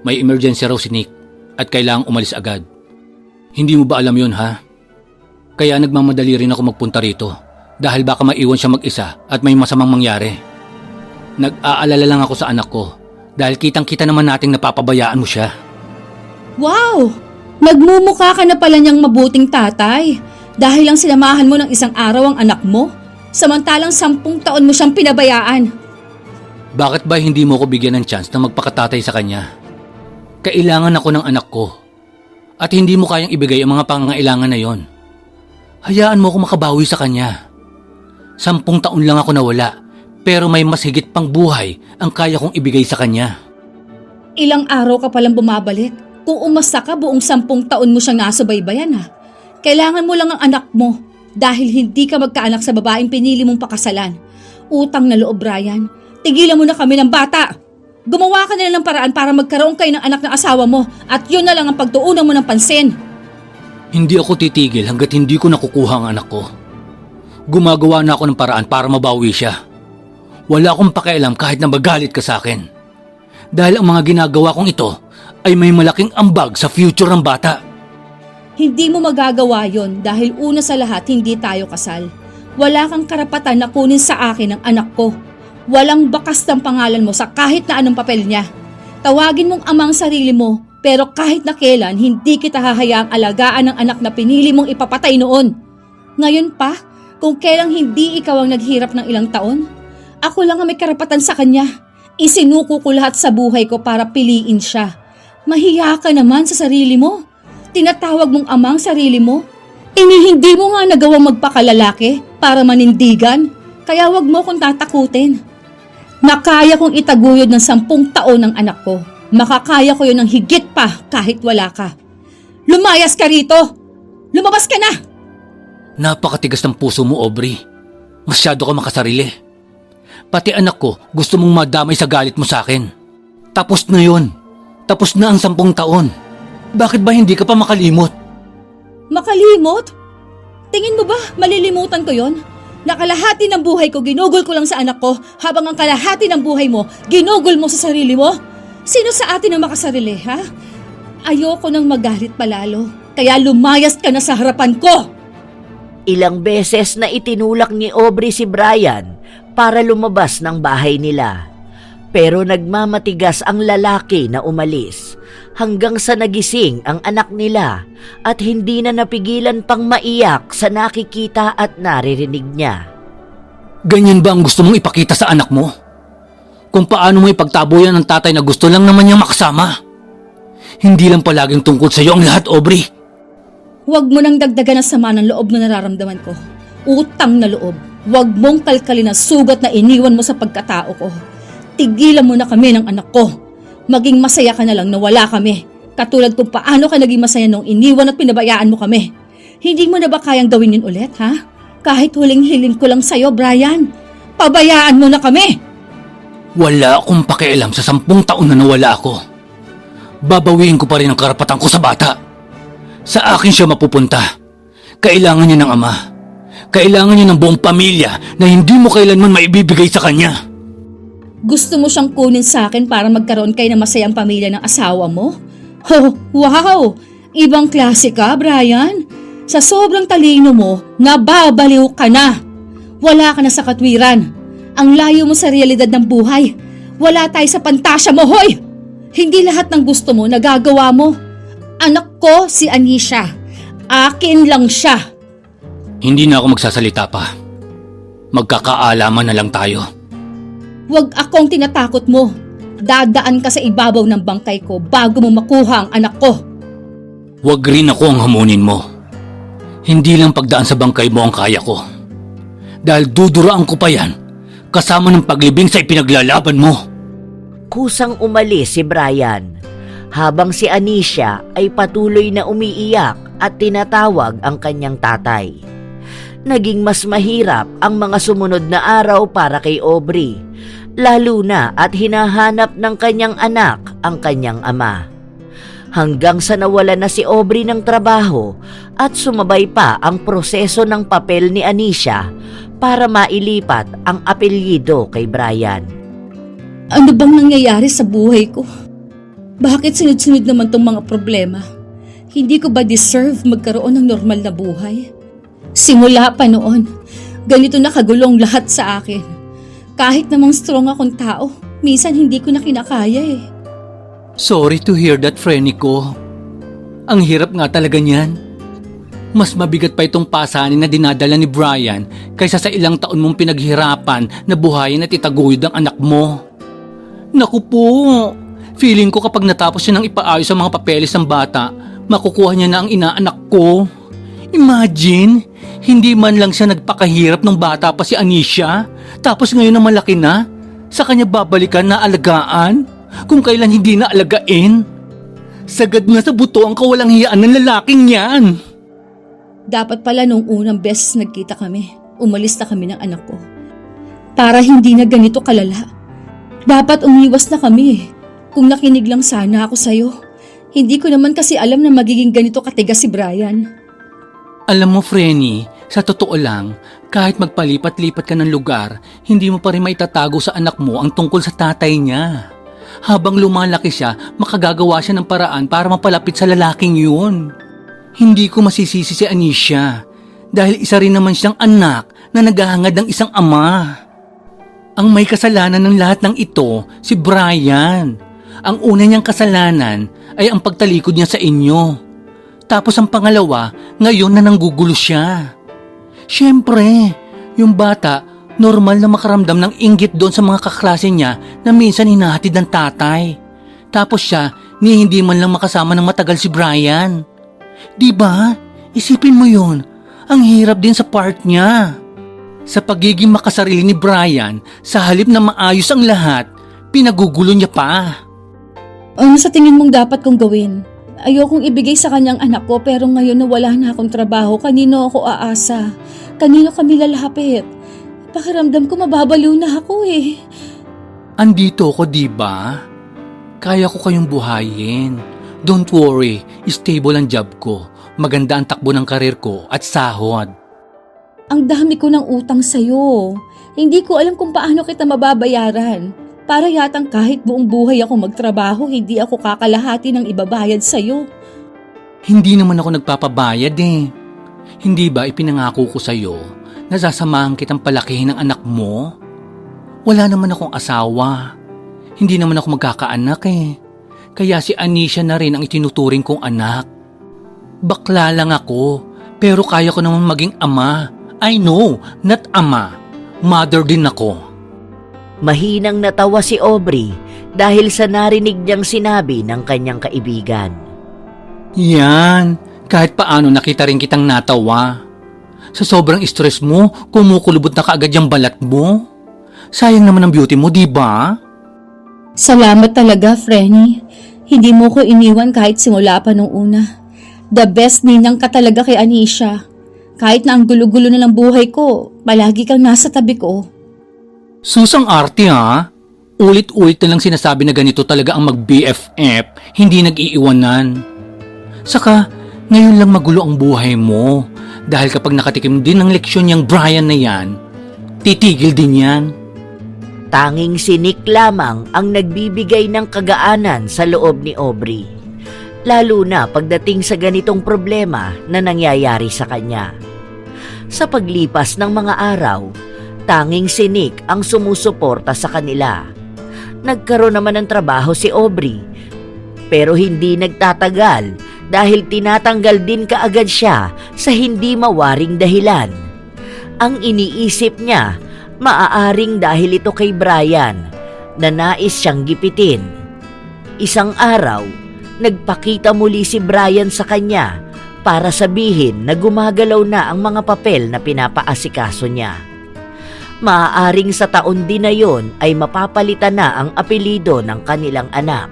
May emergency raw si Nick at kailangang umalis agad. Hindi mo ba alam yun ha? Kaya nagmamadali rin ako magpunta rito dahil baka maiwan siya mag-isa at may masamang mangyari. Nag-aalala lang ako sa anak ko dahil kitang-kita naman nating napapabayaan mo siya. Wow! Nagmumukha ka na pala niyang mabuting tatay dahil lang sinamahan mo ng isang araw ang anak mo samantalang 10 taon mo siyang pinabayaan. Bakit ba hindi mo ko bigyan ng chance na magpakatatay sa kanya? Kailangan ako ng anak ko at hindi mo kayang ibigay ang mga pangangailangan na yon. Hayaan mo ako makabawi sa kanya. 10 taon lang ako nawala Pero may mas higit pang buhay ang kaya kong ibigay sa kanya. Ilang araw ka palang bumabalik. Kung umasa ka, buong 10 taon mo siyang nasubaybayan ha. Kailangan mo lang ang anak mo dahil hindi ka magkaanak sa babaeng pinili mong pakasalan. Utang na loob, Brian. Tigilan mo na kami ng bata. Gumawa ka na lang ng paraan para magkaroon kayo ng anak ng asawa mo at yun na lang ang pagtuunan mo ng pansin. Hindi ako titigil hanggat hindi ko nakukuha ang anak ko. Gumagawa na ako ng paraan para mabawi siya. Wala akong pakialam kahit na magalit ka sa akin. Dahil ang mga ginagawa kong ito ay may malaking ambag sa future ng bata. Hindi mo magagawa yon dahil una sa lahat hindi tayo kasal. Wala kang karapatan na kunin sa akin ang anak ko. Walang bakas ng pangalan mo sa kahit na anong papel niya. Tawagin mong amang sarili mo pero kahit na kailan hindi kita hahayaang alagaan ng anak na pinili mong ipapatay noon. Ngayon pa, kung kailang hindi ikaw ang naghirap ng ilang taon, ako lang ang may karapatan sa kanya. Isinuko ko lahat sa buhay ko para piliin siya. Mahiya ka naman sa sarili mo. Tinatawag mong amang sarili mo. Hindi mo nga nagawang magpakalalaki para manindigan. Kaya wag mo kong tatakutin. Nakaya kong itaguyod ng 10 taon ng anak ko. Makakaya ko yun ng higit pa kahit wala ka. Lumayas ka rito! Lumabas ka na! Napakatigas ng puso mo, Aubrey. Masyado ka makasarili. Pati anak ko gusto mong madamay sa galit mo sa akin. Tapos na yun. Tapos na ang 10 taon. Bakit ba hindi ka pa makalimot? Makalimot? Tingin mo ba malilimutan ko yon? Nakalahati ng buhay ko ginugol ko lang sa anak ko habang ang kalahati ng buhay mo ginugol mo sa sarili mo? Sino sa atin ang makasarili, ha? Ayoko nang magalit palalo. Kaya lumayas ka na sa harapan ko! Ilang beses na itinulak ni Aubrey si Brian para lumabas ng bahay nila. Pero nagmamatigas ang lalaki na umalis hanggang sa nagising ang anak nila at hindi na napigilan pang maiyak sa nakikita at naririnig niya. Ganyan ba ang gusto mong ipakita sa anak mo? Kung paano mo ipagtabuyan ng tatay na gusto lang naman niyang makasama? Hindi lang palaging tungkol sa iyo ang lahat, Aubrey. Huwag mo nang dagdagan ang sama ng loob na nararamdaman ko. Utang na loob. Huwag mong kalkalin ang sugat na iniwan mo sa pagkatao ko. Tigilan mo na kami ng anak ko. Maging masaya ka na lang na wala kami. Katulad kung paano ka naging masaya nung iniwan at pinabayaan mo kami. Hindi mo na ba kayang gawin yun ulit, ha? Kahit huling-hiling ko lang sa'yo, Brian. Pabayaan mo na kami! Wala akong pakialam sa 10 taon na nawala ako. Babawiin ko pa rin ang karapatan ko sa bata. Sa akin siya mapupunta. Kailangan niya ng ama. Kailangan niya ng buong pamilya na hindi mo kailanman maibibigay sa kanya. Gusto mo siyang kunin sa akin para magkaroon kayo ng masayang pamilya ng asawa mo? Oh, wow! Ibang klase ka, Brian. Sa sobrang talino mo, nababaliw ka na. Wala ka na sa katwiran. Ang layo mo sa realidad ng buhay. Wala tayo sa pantasya mo, hoy! Hindi lahat ng gusto mo nagagawa mo. Anak ko si Anisha. Akin lang siya. Hindi na ako magsasalita pa. Magkakaalaman na lang tayo. Huwag akong tinatakot mo. Dadaan ka sa ibabaw ng bangkay ko bago mo makuha ang anak ko. Huwag rin ako ang hamunin mo. Hindi lang pagdaan sa bangkay mo ang kaya ko. Dahil duduraan ko pa yan, kasama ng paglibing sa ipinaglalaban mo. Kusang umalis si Brian, habang si Anisha ay patuloy na umiiyak at tinatawag ang kanyang tatay. Naging mas mahirap ang mga sumunod na araw para kay Aubrey, lalo na at hinahanap ng kanyang anak ang kanyang ama. Hanggang sa nawala na si Aubrey ng trabaho at sumabay pa ang proseso ng papel ni Anisha para mailipat ang apelyido kay Brian. Ano bang nangyayari sa buhay ko? Bakit sunod-sunod naman tong mga problema? Hindi ko ba deserve magkaroon ng normal na buhay? Simula pa noon, ganito na kagulong lahat sa akin. Kahit namang strong akong tao, minsan hindi ko na kinakaya eh. Sorry to hear that, Frenny ko. Ang hirap nga talaga niyan. Mas mabigat pa itong pasanin na dinadala ni Brian kaysa sa ilang taon mong pinaghirapan na buhayin at itaguyod ang anak mo. Naku po, feeling ko kapag natapos siya ng ipaayos ang mga papeles ng bata, makukuha niya na ang inaanak ko. Imagine, hindi man lang siya nagpakahirap ng bata pa si Anisha, Tapos ngayon na malaki na, sa kanya babalikan na alagaan kung kailan hindi na alagain. Sagad nga sa buto ang kawalang hiyaan ng lalaking yan. Dapat pala nung unang beses nagkita kami, umalis na kami ng anak ko. Para hindi na ganito kalala. Dapat umiwas na kami. Kung nakinig lang sana ako sa'yo. Hindi ko naman kasi alam na magiging ganito katigas si Brian. Alam mo, Frenny, sa totoo lang, kahit magpalipat-lipat ka ng lugar, hindi mo pa rin maitatago sa anak mo ang tungkol sa tatay niya. Habang lumalaki siya, makagagawa siya ng paraan para mapalapit sa lalaking yun. Hindi ko masisisi si Anisha dahil isa rin naman siyang anak na naghahangad ng isang ama. Ang may kasalanan ng lahat ng ito, si Brian. Ang una niyang kasalanan ay ang pagtalikod niya sa inyo. Tapos ang pangalawa, ngayon na nanggugulo siya. Siyempre, yung bata, normal na makaramdam ng inggit doon sa mga kaklase niya na minsan hinahatid ng tatay. Tapos siya, ni hindi man lang makasama ng matagal si Brian. Diba? Isipin mo yun. Ang hirap din sa part niya. Sa pagiging makasarili ni Brian, sa halip na maayos ang lahat, pinagugulo niya pa. Ano sa tingin mong dapat kong gawin? Ayokong ibigay sa kanyang anak ko pero ngayon na wala na akong trabaho, kanino ako aasa? Kanino kami lalapit? Pakiramdam ko mababaliw na ako eh. Andito ko, diba? Kaya ko kayong buhayin. Don't worry, stable ang job ko. Maganda ang takbo ng karir ko at sahod. Ang dami ko ng utang sa'yo. Hindi ko alam kung paano kita mababayaran. Para yatang kahit buong buhay ako magtrabaho, hindi ako kakalahati ng ibabayad sa'yo. Hindi naman ako nagpapabayad eh. Hindi ba ipinangako ko sa'yo na sasamahan kitang palakihin ng anak mo? Wala naman akong asawa. Hindi naman ako magkakaanak eh. Kaya si Anisha na rin ang itinuturing kong anak. Bakla lang ako, pero kaya ko naman maging ama. I know, not ama. Mother din ako. Mahinang natawa si Aubrey dahil sa narinig niyang sinabi ng kanyang kaibigan. Yan, kahit paano nakita rin kitang natawa. Sa sobrang stress mo, kumukulubot na kaagad yung balat mo. Sayang naman ang beauty mo, di ba? Salamat talaga, Frenny. Hindi mo ko iniwan kahit simula pa nung una. The best ninang ka talaga kay Anisha. Kahit na ang gulo-gulo na ng buhay ko, palagi kang nasa tabi ko. Susang arte ha? Ulit-ulit na lang sinasabi na ganito talaga ang mag-BFF, hindi nag-iiwanan. Saka, ngayon lang magulo ang buhay mo. Dahil kapag nakatikim din ng leksyon niyang Brian na yan, titigil din yan. Tanging si Nick lamang ang nagbibigay ng kagaanan sa loob ni Aubrey. Lalo na pagdating sa ganitong problema na nangyayari sa kanya. Sa paglipas ng mga araw, tanging si Nick ang sumusuporta sa kanila. Nagkaroon naman ng trabaho si Aubrey, pero hindi nagtatagal dahil tinatanggal din kaagad siya sa hindi mawaring dahilan. Ang iniisip niya, maaaring dahil ito kay Brian na nais siyang gipitin. Isang araw, nagpakita muli si Brian sa kanya para sabihin na gumagalaw na ang mga papel na pinapaasikaso niya. Maaaring sa taon din na yon ay mapapalitan na ang apelido ng kanilang anak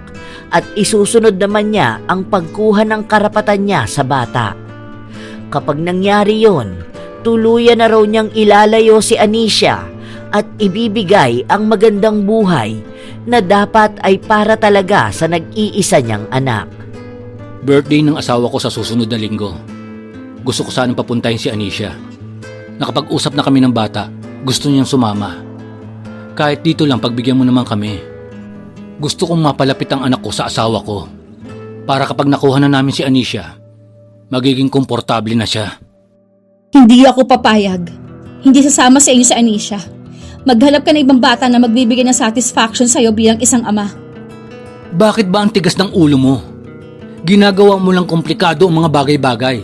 at isusunod naman niya ang pagkuha ng karapatan niya sa bata. Kapag nangyari yon, tuluyan na raw niyang ilalayo si Anisha at ibibigay ang magandang buhay na dapat ay para talaga sa nag-iisa niyang anak. Birthday ng asawa ko sa susunod na linggo. Gusto ko sanang papuntahin si Anisha. Nakapag-usap na kami ng bata. Gusto niyang sumama. Kahit dito lang pagbigyan mo naman kami. Gusto kong mapalapit ang anak ko sa asawa ko. Para kapag nakuha na namin si Anisha, magiging komportable na siya. Hindi ako papayag. Hindi sasama sa inyo si Anisha. Maghanap ka na ibang bata na magbibigay ng satisfaction sa'yo bilang isang ama. Bakit ba ang tigas ng ulo mo? Ginagawa mo lang komplikado ang mga bagay-bagay.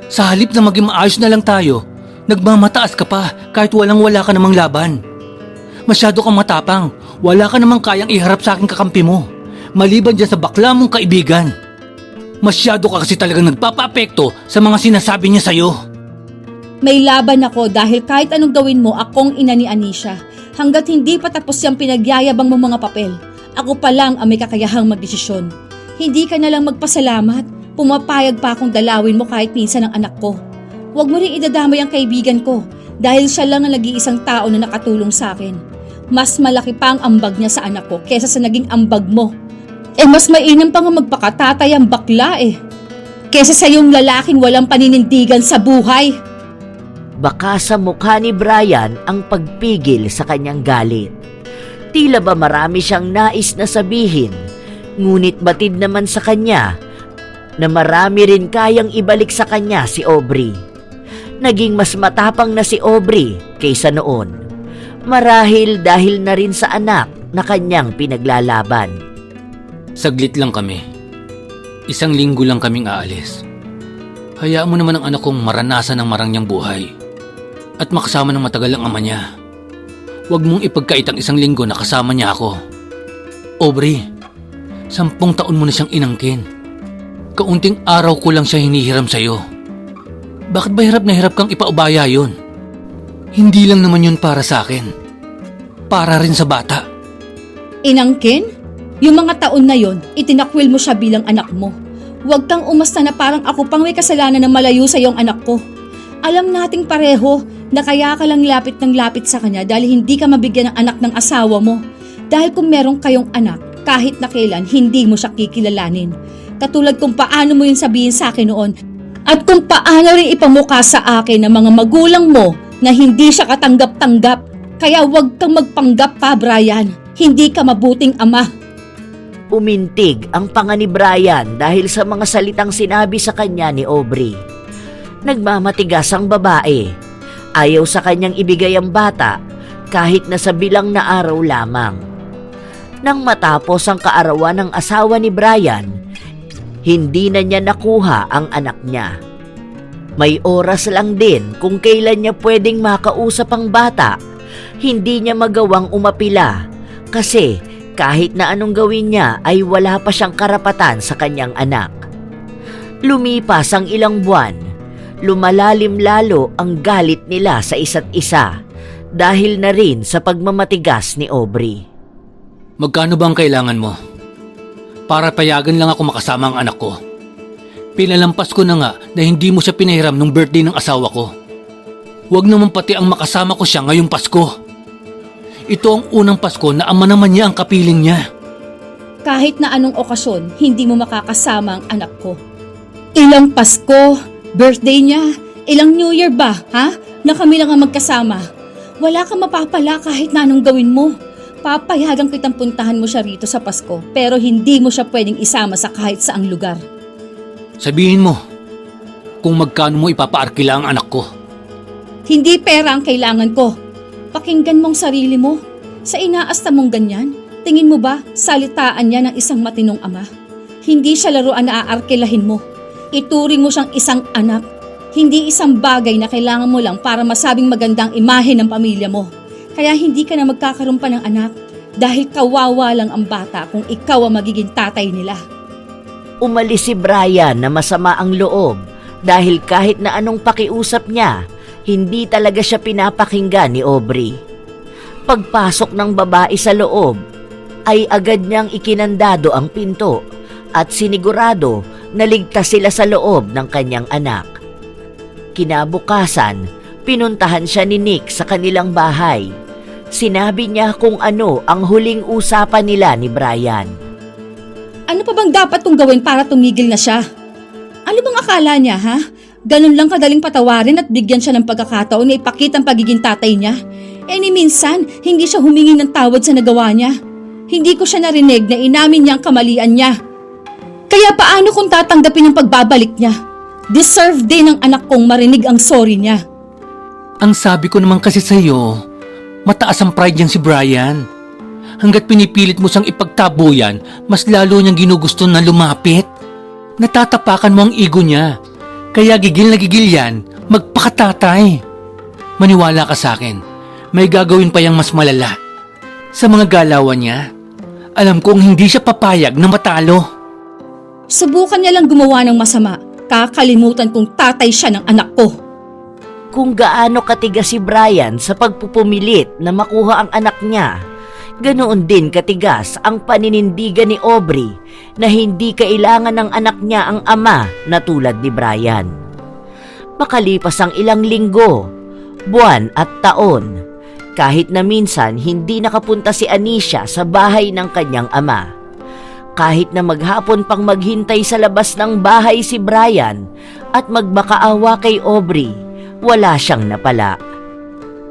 Sa halip na maging maayos na lang tayo, nagmamataas ka pa kahit wala ka namang laban. Masyado kang matapang, wala ka namang kayang iharap sa aking kakampi mo. Maliban dyan sa bakla mong kaibigan. Masyado ka kasi talagang nagpapa-apekto sa mga sinasabi niya sa'yo. May laban ako dahil kahit anong gawin mo, akong ina ni Anisha. Hanggat hindi pa tapos yung pinagyayabang mong mga papel, ako pa lang ang may kakayahang magdesisyon. Hindi ka na lang magpasalamat. Pumapayag pa akong dalawin mo kahit minsan ang anak ko. Huwag mo rin idadamay ang kaibigan ko dahil siya lang ang nag-iisang tao na nakatulong sa akin. Mas malaki pa ang ambag niya sa anak ko kesa sa naging ambag mo. Mas mainam pa nga magpakatatay ang bakla kesa sa yung lalaking walang paninindigan sa buhay. Baka sa mukha ni Brian ang pagpigil sa kanyang galit. Tila ba marami siyang nais na sabihin, ngunit batid naman sa kanya na marami rin kayang ibalik sa kanya si Aubrey. Naging mas matapang na si Aubrey kaysa noon. Marahil dahil na rin sa anak na kanyang pinaglalaban. Saglit lang kami. 1 linggo lang kaming aalis. Hayaan mo naman ang anak kong maranasan ng marangyang buhay at makasama ng matagal ang ama niya. Huwag mong ipagkait ang 1 linggo na kasama niya ako. Aubrey, 10 taon mo na siyang inangkin. Kaunting araw ko lang siya hinihiram sa'yo. Bakit ba hirap na hirap kang ipaubaya yun? Hindi lang naman yun para sa akin. Para rin sa bata. Inangkin? Yung mga taon na yon, itinakwil mo siya bilang anak mo. Huwag kang umasta na parang ako pang may kasalanan na malayo sa iyong anak ko. Alam nating pareho na kaya ka lang lapit ng lapit sa kanya dahil hindi ka mabigyan ng anak ng asawa mo. Dahil kung meron kayong anak, kahit na kailan, hindi mo siya kikilalanin. Katulad kung paano mo yun sabihin sa akin noon at kung paano rin ipamukha sa akin ng mga magulang mo na hindi siya katanggap-tanggap. Kaya huwag kang magpanggap pa, Brian. Hindi ka mabuting ama. Umintig ang panga ni Brian dahil sa mga salitang sinabi sa kanya ni Aubrey. Nagmamatigas ang babae. Ayaw sa kanyang ibigay ang bata kahit na sa bilang na araw lamang. Nang matapos ang kaarawan ng asawa ni Brian, hindi na niya nakuha ang anak niya. May oras lang din kung kailan niya pwedeng makausap ang bata. Hindi niya magawang umapila kasi kahit na anong gawin niya ay wala pa siyang karapatan sa kanyang anak. Lumipas ang ilang buwan, lumalalim lalo ang galit nila sa isa't isa dahil na rin sa pagmamatigas ni Aubrey. Magkano ba ang kailangan mo? Para payagan lang ako makasama ang anak ko. Pinalampas ko na nga na hindi mo siya pinahiram nung birthday ng asawa ko. Huwag naman pati ang makasama ko siya ngayong Pasko. Ito ang unang Pasko na ama naman niya ang kapiling niya. Kahit na anong okasyon, hindi mo makakasama ang anak ko. Ilang Pasko, birthday niya, ilang New Year ba, ha? Na kami lang ang magkasama. Wala kang mapapala kahit na anong gawin mo. Papayagan kitang puntahan mo siya rito sa Pasko, pero hindi mo siya pwedeng isama sa kahit saang lugar. Sabihin mo kung magkano mo ipapaarkila ang anak ko. Hindi pera ang kailangan ko. Pakinggan mong sarili mo. Sa inaasta mong ganyan, tingin mo ba salitaan niya ng isang matinong ama? Hindi siya laruan na aarkilahin mo. Ituring mo siyang isang anak. Hindi isang bagay na kailangan mo lang para masabing magandang imahe ng pamilya mo. Kaya hindi ka na magkakaroon pa ng anak dahil kawawa lang ang bata kung ikaw ang magiging tatay nila. Umalis si Brian na masama ang loob dahil kahit na anong pakiusap niya, hindi talaga siya pinapakinggan ni Aubrey. Pagpasok ng babae sa loob, ay agad niyang ikinandado ang pinto at sinigurado na ligtas sila sa loob ng kanyang anak. Kinabukasan, pinuntahan siya ni Nick sa kanilang bahay. Sinabi niya kung ano ang huling usapan nila ni Brian. Ano pa bang dapat kong gawin para tumigil na siya? Ano bang akala niya, ha? Ganun lang kadaling patawarin at bigyan siya ng pagkakataon na ipakita ang pagiging tatay niya? Ni minsan, hindi siya humingi ng tawad sa nagawa niya. Hindi ko siya narinig na inamin niya ang kamalian niya. Kaya paano kung tatanggapin ang pagbabalik niya? Deserve din ng anak kong marinig ang sorry niya. Ang sabi ko naman kasi sa'yo, mataas ang pride niyang si Brian. Hanggat pinipilit mo siyang ipagtabuyan, mas lalo niyang ginugusto na lumapit. Natatapakan mo ang ego niya. Kaya gigil na gigil yan, magpakatatay. Maniwala ka sa akin, may gagawin pa yang mas malala. Sa mga galawan niya, alam kong hindi siya papayag na matalo. Subukan niya lang gumawa ng masama. Kakalimutan kong tatay siya ng anak ko. kung gaano katigas si Brian sa pagpupumilit na makuha ang anak niya, ganoon din katigas ang paninindigan ni Aubrey na hindi kailangan ng anak niya ang ama na tulad ni Brian. Makalipas ang ilang linggo, buwan at taon, kahit na minsan hindi nakapunta si Anisha sa bahay ng kanyang ama. Kahit na maghapon pang maghintay sa labas ng bahay si Brian at magmakaawa kay Aubrey, wala siyang napala.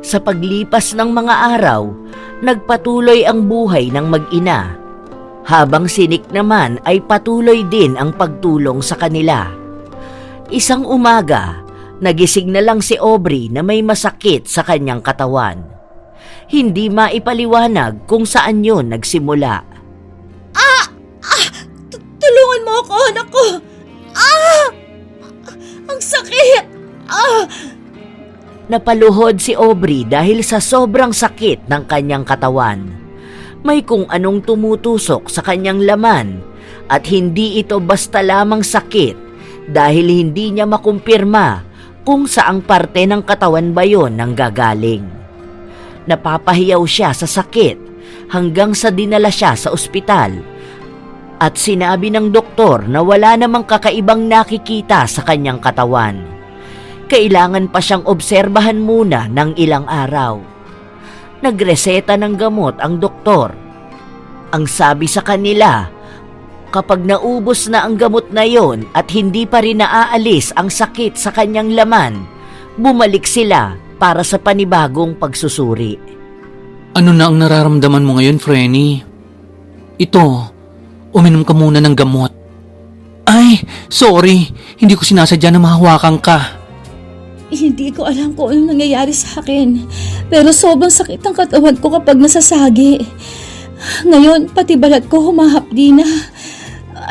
Sa paglipas ng mga araw, nagpatuloy ang buhay ng mag-ina. Habang si Nick naman ay patuloy din ang pagtulong sa kanila. Isang umaga, nagising na lang si Aubrey na may masakit sa kanyang katawan. Hindi maipaliwanag kung saan yun nagsimula. Tulungan mo ako, anak ko! Ang sakit! Napaluhod si Aubrey dahil sa sobrang sakit ng kanyang katawan. May kung anong tumutusok sa kanyang laman at hindi ito basta lamang sakit dahil hindi niya makumpirma kung saang parte ng katawan ba yon nanggagaling. Napapahiyaw siya sa sakit hanggang sa dinala siya sa ospital at sinabi ng doktor na wala namang kakaibang nakikita sa kanyang katawan. Kailangan pa siyang obserbahan muna ng ilang araw. Nagreseta ng gamot ang doktor. Ang sabi sa kanila, kapag naubos na ang gamot na yon at hindi pa rin naaalis ang sakit sa kanyang laman, bumalik sila para sa panibagong pagsusuri. Ano na ang nararamdaman mo ngayon, Frenny? Ito, uminom ka muna ng gamot. Ay, sorry. Hindi ko sinasadya na mahawakan ka. Hindi ko alam kung ano nangyayari sa akin. Pero sobrang sakit ang katawan ko kapag nasasagi. Ngayon, pati balat ko humahapdi na.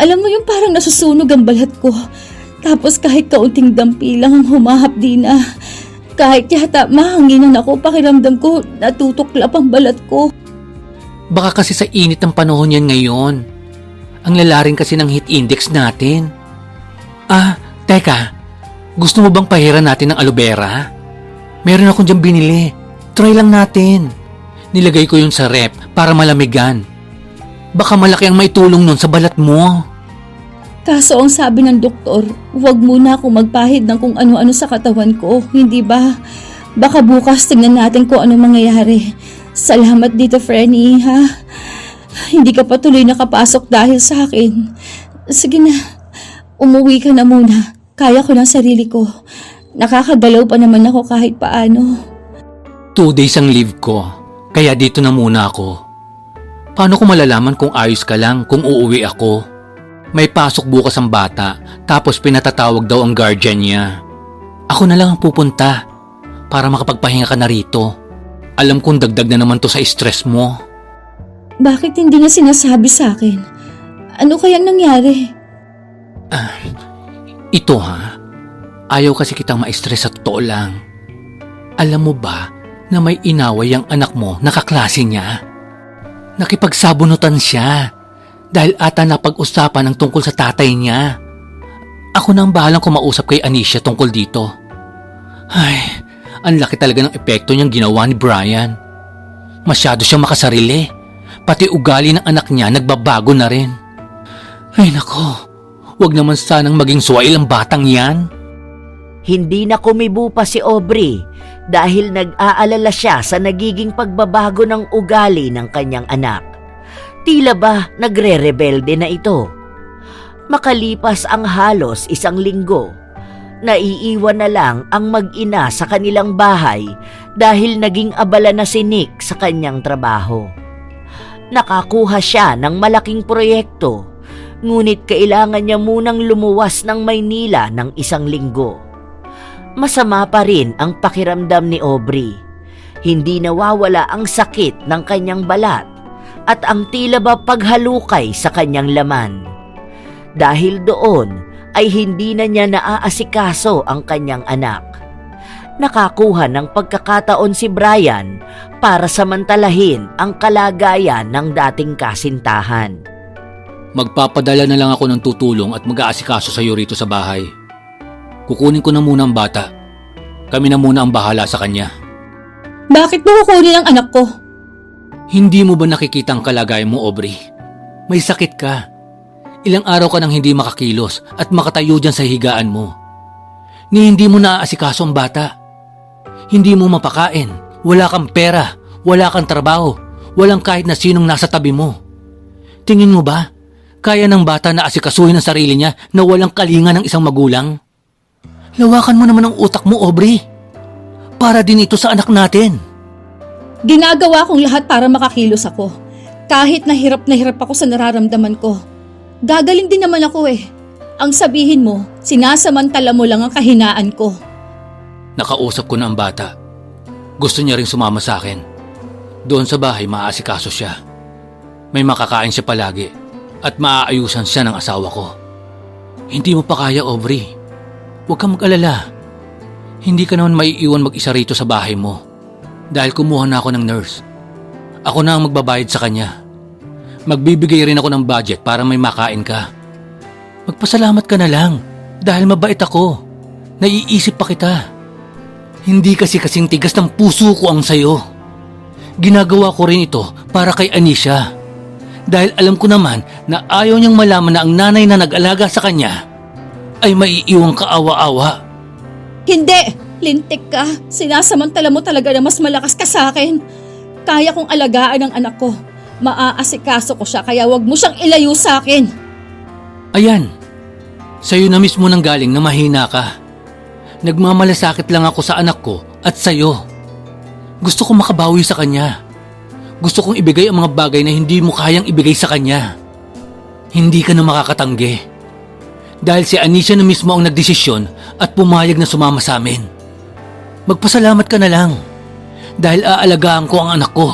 Alam mo yung parang nasusunog ang balat ko. Tapos kahit kaunting dampi lang ang humahapdi na. Kahit yata mahanginan ako, pakiramdam ko natutuklap ang balat ko. Baka kasi sa init ng panahon yan ngayon. Ang lalaring kasi ng heat index natin. Teka. Gusto mo bang pahiran natin ng aloe vera? Meron akong dyan binili. Try lang natin. Nilagay ko yun sa rep para malamigan. Baka malaki ang maitulong nun sa balat mo. Kaso ang sabi ng doktor, huwag muna akong magpahid ng kung ano-ano sa katawan ko, hindi ba? Baka bukas tingnan natin kung ano mangyayari. Salamat dito, Frenny, ha? Hindi ka pa tuloy nakapasok dahil sa akin. Sige na, umuwi ka na muna. Kaya ko ng sarili ko. Nakakagalaw pa naman ako kahit paano. 2 days ang leave ko, kaya dito na muna ako. Paano ko malalaman kung ayos ka lang kung uuwi ako? May pasok bukas ang bata, tapos pinatatawag daw ang guardian niya. Ako na lang ang pupunta para makapagpahinga ka na rito. Alam kong dagdag na naman to sa stress mo. Bakit hindi niya sinasabi sa akin? Ano kaya nangyari? Ito ha, ayaw kasi kitang ma-stress sa totoo lang. Alam mo ba na may inaway ang anak mo na kaklase niya? Nakipagsabunutan siya dahil ata napag-usapan ang tungkol sa tatay niya. Ako na ang bahalang kumausap kay Anisha tungkol dito. Ay, ang laki talaga ng epekto niyang ginawa ni Brian. Masyado siyang makasarili. Pati ugali ng anak niya nagbabago na rin. Ay nako. Huwag naman sanang maging suwail ang batang yan. Hindi na kumibo pa si Aubrey dahil nag-aalala siya sa nagiging pagbabago ng ugali ng kanyang anak. Tila ba nagre-rebelde na ito? Makalipas ang halos 1 linggo, naiiwan na lang ang mag-ina sa kanilang bahay dahil naging abala na si Nick sa kanyang trabaho. Nakakuha siya ng malaking proyekto, ngunit kailangan niya munang lumuwas ng Maynila ng 1 linggo. Masama pa rin ang pakiramdam ni Aubrey. Hindi nawawala ang sakit ng kanyang balat at ang tila ba paghalukay sa kanyang laman. Dahil doon ay hindi na niya naaasikaso ang kanyang anak. Nakakuha ng pagkakataon si Brian para samantalahin ang kalagayan ng dating kasintahan. Magpapadala na lang ako ng tutulong at mag-aasikaso sa iyo rito sa bahay. Kukunin ko na muna ang bata. Kami na muna ang bahala sa kanya. Bakit mo kukunin ang anak ko? Hindi mo ba nakikita ang kalagayan mo, Aubrey? May sakit ka. Ilang araw ka nang hindi makakilos at makatayo dyan sa higaan mo. Ni hindi mo naaasikaso ang bata. Hindi mo mapakain, wala kang pera, wala kang trabaho, walang kahit na sinong nasa tabi mo. Tingin mo ba, kaya ng bata na asikasuhin ang sarili niya na walang kalinga ng isang magulang? Lawakan mo naman ang utak mo, Aubrey. Para din ito sa anak natin. Ginagawa kong lahat para makakilos ako. Kahit na hirap ako sa nararamdaman ko. Gagaling din naman ako eh. Ang sabihin mo, sinasamantala mo lang ang kahinaan ko. Nakausap ko na ang bata. Gusto niya ring sumama sa akin. Doon sa bahay maaasikaso siya. May makakain siya palagi at maaayusan siya ng asawa ko. Hindi mo pa kaya, Aubrey. Huwag kang mag-alala. Hindi ka naman maiiwan mag-isa rito sa bahay mo. Dahil kumuha na ako ng nurse. Ako na ang magbabayad sa kanya. Magbibigay rin ako ng budget para may makain ka. Magpasalamat ka na lang dahil mabait ako. Naiisip pa kita. Hindi kasi kasing tigas ng puso ko ang sayo. Ginagawa ko rin ito para kay Anisha. Dahil alam ko naman na ayaw niyang malaman na ang nanay na nag-alaga sa kanya ay maiiwang kaawa-awa. Hindi! Lintik ka. Sinasamantala mo talaga na mas malakas ka sa akin. Kaya kong alagaan ang anak ko. Maaasikaso ko siya kaya wag mo siyang ilayo sa akin. Ayan, sa'yo na mismo nang galing na mahina ka. Nagmamalasakit lang ako sa anak ko at sa'yo. Gusto kong makabawi sa kanya. Gusto kong ibigay ang mga bagay na hindi mo kayang ibigay sa kanya. Hindi ka na makakatanggi. Dahil si Anisha na mismo ang nagdesisyon at pumayag na sumama sa amin. Magpasalamat ka na lang. Dahil aalagaan ko ang anak ko.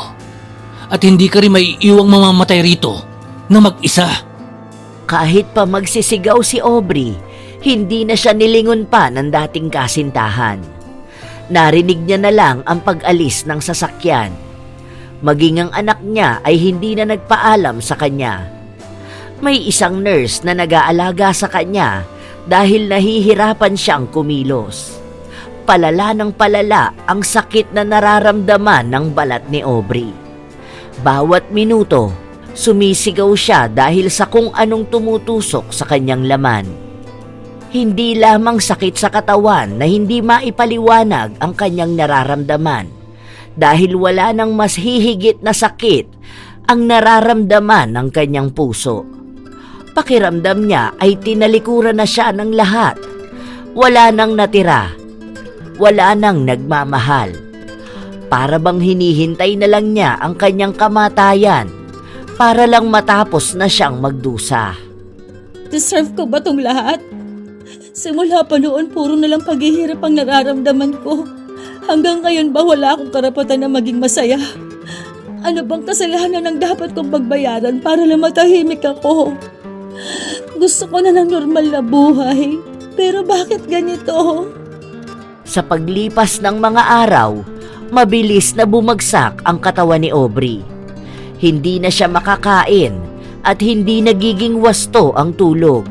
At hindi ka rin maiiwang mamamatay rito na mag-isa. Kahit pa magsisigaw si Aubrey, hindi na siya nilingon pa ng dating kasintahan. Narinig niya na lang ang pag-alis ng sasakyan. Maging ang anak niya ay hindi na nagpaalam sa kanya. May isang nurse na nag-aalaga sa kanya dahil nahihirapan siyang kumilos. Palala ng palala ang sakit na nararamdaman ng balat ni Aubrey. Bawat minuto, sumisigaw siya dahil sa kung anong tumutusok sa kanyang laman. Hindi lamang sakit sa katawan na hindi maipaliwanag ang kanyang nararamdaman dahil wala nang mas hihigit na sakit ang nararamdaman ng kanyang puso. Pakiramdam niya ay tinalikuran na siya ng lahat. Wala nang natira. Wala nang nagmamahal. Para bang hinihintay na lang niya ang kanyang kamatayan para lang matapos na siyang magdusa. Deserve ko ba tong lahat? Simula pa noon, puro na lang paghihirap ang nararamdaman ko. Hanggang ngayon ba wala akong karapatan na maging masaya? Ano bang kasalanan ang dapat kong pagbayaran para lang matahimik ako? Gusto ko na ng normal na buhay. Pero bakit ganito? Sa paglipas ng mga araw, mabilis na bumagsak ang katawan ni Aubrey. Hindi na siya makakain at hindi nagiging wasto ang tulog.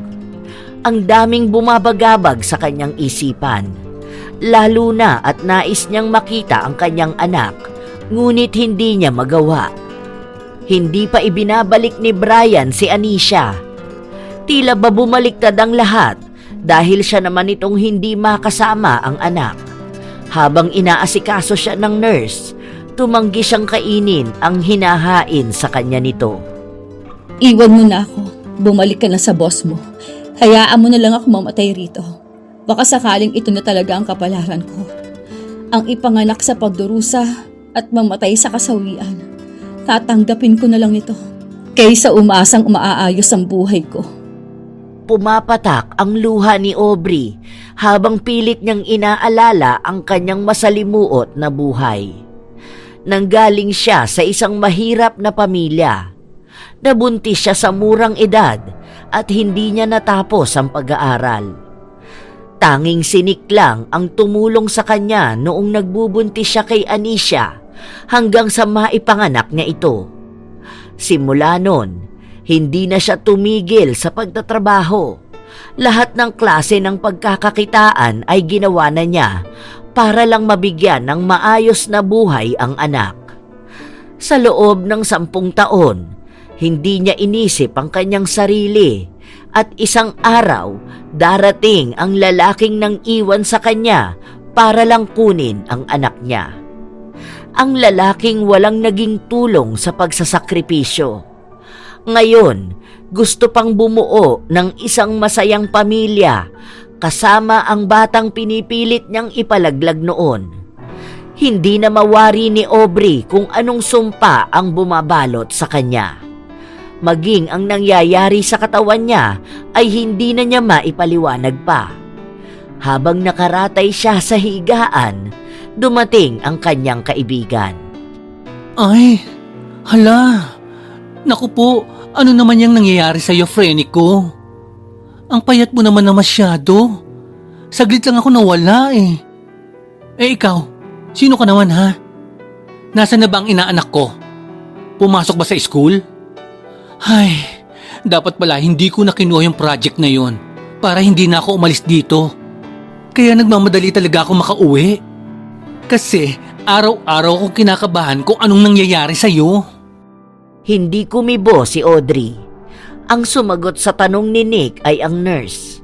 Ang daming bumabagabag sa kanyang isipan. Lalo na at nais niyang makita ang kanyang anak, ngunit hindi niya magawa. Hindi pa ibinabalik ni Brian si Anisha. Tila ba bumaliktad ang lahat dahil siya naman itong hindi makasama ang anak. Habang inaasikaso siya ng nurse, tumanggi siyang kainin ang hinahain sa kanya nito. Iwan mo na ako. Bumalik ka na sa boss mo. Hayaan mo na lang ako mamatay rito. Baka sakaling ito na talaga ang kapalaran ko. Ang ipanganak sa pagdurusa at mamatay sa kasawian. Tatanggapin ko na lang ito. Kaysa umasang umaayos ang buhay ko. Pumapatak ang luha ni Aubrey habang pilit niyang inaalala ang kanyang masalimuot na buhay. Nanggaling siya sa isang mahirap na pamilya. Nabuntis siya sa murang edad at hindi niya natapos ang pag-aaral. Tanging sinik lang ang tumulong sa kanya noong nagbubuntis siya kay Anisha hanggang sa maipanganak niya ito. Simula nun, hindi na siya tumigil sa pagtatrabaho. Lahat ng klase ng pagkakakitaan ay ginawa na niya para lang mabigyan ng maayos na buhay ang anak. Sa loob ng 10 taon, hindi niya inisip ang kanyang sarili at isang araw darating ang lalaking nang iwan sa kanya para lang kunin ang anak niya. Ang lalaking walang naging tulong sa pagsasakripisyo. Ngayon, gusto pang bumuo ng isang masayang pamilya kasama ang batang pinipilit niyang ipalaglag noon. Hindi na mawari ni Aubrey kung anong sumpa ang bumabalot sa kanya. Maging ang nangyayari sa katawan niya ay hindi na niya maipaliwanag pa. Habang nakaratay siya sa higaan, dumating ang kanyang kaibigan. Ay, hala. Naku po, ano naman yung nangyayari sa'yo, Frenny ko? Ang payat mo naman na masyado. Saglit lang ako nawala eh. Eh ikaw, sino ka naman ha? Nasaan na ba ang inaanak ko? Pumasok ba sa school? Ay, dapat pala hindi ko na kinuha yung project na yon para hindi na ako umalis dito. Kaya nagmamadali talaga ako makauwi. Kasi araw-araw akong kinakabahan kung anong nangyayari sa'yo. Hindi kumibo si Audrey. Ang sumagot sa tanong ni Nick ay ang nurse.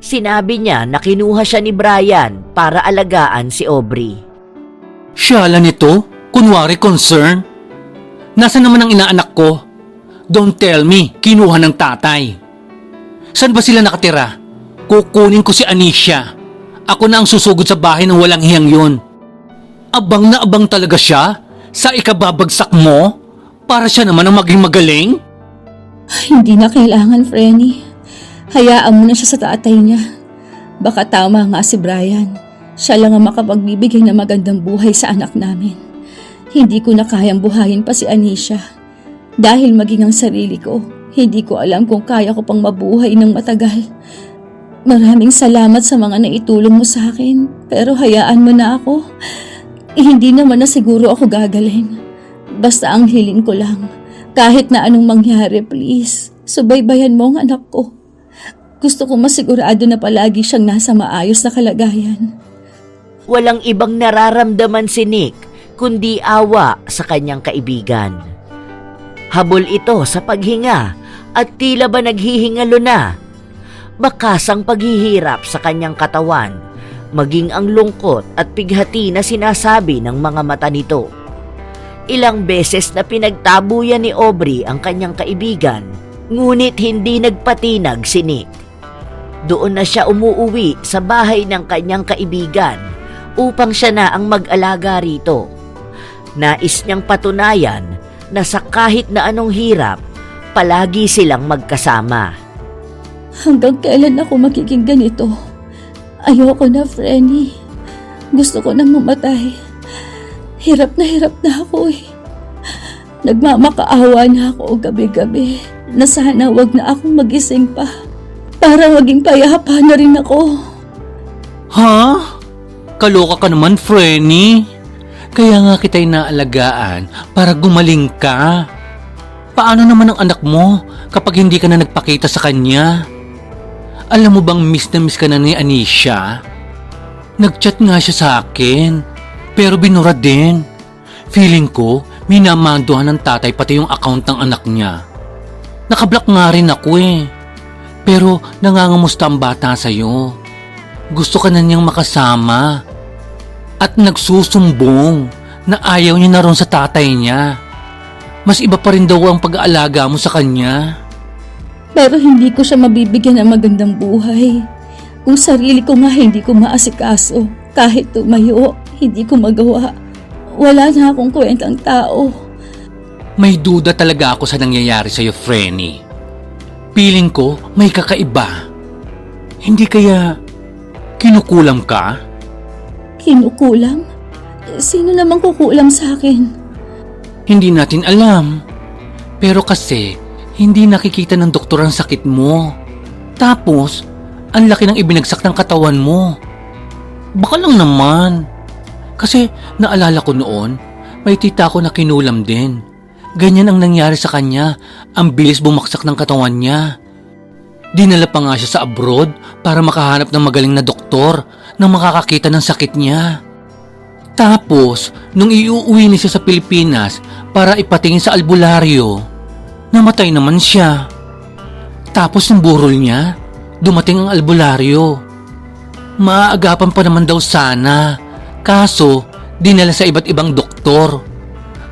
Sinabi niya na kinuha siya ni Brian para alagaan si Aubrey. Siyala nito, kunwari concern. Nasaan naman ang inaanak ko? Don't tell me, kinuha ng tatay. Saan ba sila nakatira? Kukunin ko si Anisha. Ako na ang susugod sa bahay ng walang hiyang yun. Abang na abang talaga siya sa ikababagsak mo para siya naman ang maging magaling? Hindi na kailangan, Frenny. Hayaan mo na siya sa tatay niya. Baka tama nga si Brian. Siya lang ang makapagbibigay ng magandang buhay sa anak namin. Hindi ko na kayang buhayin pa si Anisha. Dahil maging ang sarili ko, hindi ko alam kung kaya ko pang mabuhay ng matagal. Maraming salamat sa mga naitulong mo sa akin, pero hayaan mo na ako. Hindi naman na siguro ako gagaling. Basta ang hiling ko lang, kahit na anong mangyari, please, subaybayan mo ang anak ko. Gusto ko masigurado na palagi siyang nasa maayos na kalagayan. Walang ibang nararamdaman si Nick kundi awa sa kanyang kaibigan. Habol ito sa paghinga at tila ba naghihingalo na. Bakas ang paghihirap sa kanyang katawan, maging ang lungkot at pighati na sinasabi ng mga mata nito. Ilang beses na pinagtabuyan ni Aubrey ang kanyang kaibigan, ngunit hindi nagpatinag si Nick. Doon na siya umuuwi sa bahay ng kanyang kaibigan upang siya na ang mag-alaga rito. Nais niyang patunayan na sa kahit na anong hirap, palagi silang magkasama. Hanggang kailan ako magiging ganito? Ayoko na, Frenny. Gusto ko nang mamatay. Hirap na ako eh. Nagmamakaawa na ako gabi-gabi na sana wag na akong magising pa para maging payapa na rin ako. Ha? Kaloka ka naman, Frenny. Kaya nga kita'y naalagaan para gumaling ka. Paano naman ang anak mo kapag hindi ka na nagpakita sa kanya? Alam mo bang miss na miss ka na ni Anisha? Nag-chat nga siya sa akin, pero binura din. Feeling ko, minamanduhan ng tatay pati yung account ng anak niya. Nakablock nga rin ako eh. Pero nangangamusta ang bata sa'yo. Gusto ka na niyang makasama. At nagsusumbong na ayaw niya na ron sa tatay niya. Mas iba pa rin daw ang pag-aalaga mo sa kanya. Pero hindi ko siya mabibigyan ng magandang buhay. Kung sarili ko nga hindi ko maasikaso, kahit tumayo, hindi ko magawa. Wala na akong kwentang tao. May duda talaga ako sa nangyayari sa'yo, Frenny. Piling ko may kakaiba. Hindi kaya kinukulam ka? Kinukulam? Sino namang kukulam sa akin? Hindi natin alam. Pero kasi, hindi nakikita ng doktor ang sakit mo. Tapos, ang laki ng ibinagsak ng katawan mo. Baka lang naman. Kasi naalala ko noon, may tita ko na kinulam din. Ganyan ang nangyari sa kanya, ang bilis bumaksak ng katawan niya. Dinala pa nga siya sa abroad para makahanap ng magaling na doktor na makakakita ng sakit niya. Tapos, nung iuuwi na siya sa Pilipinas para ipatingin sa albularyo, namatay naman siya. Tapos ng burol niya, dumating ang albularyo. Maaagapan pa naman daw sana, kaso dinala sa iba't ibang doktor.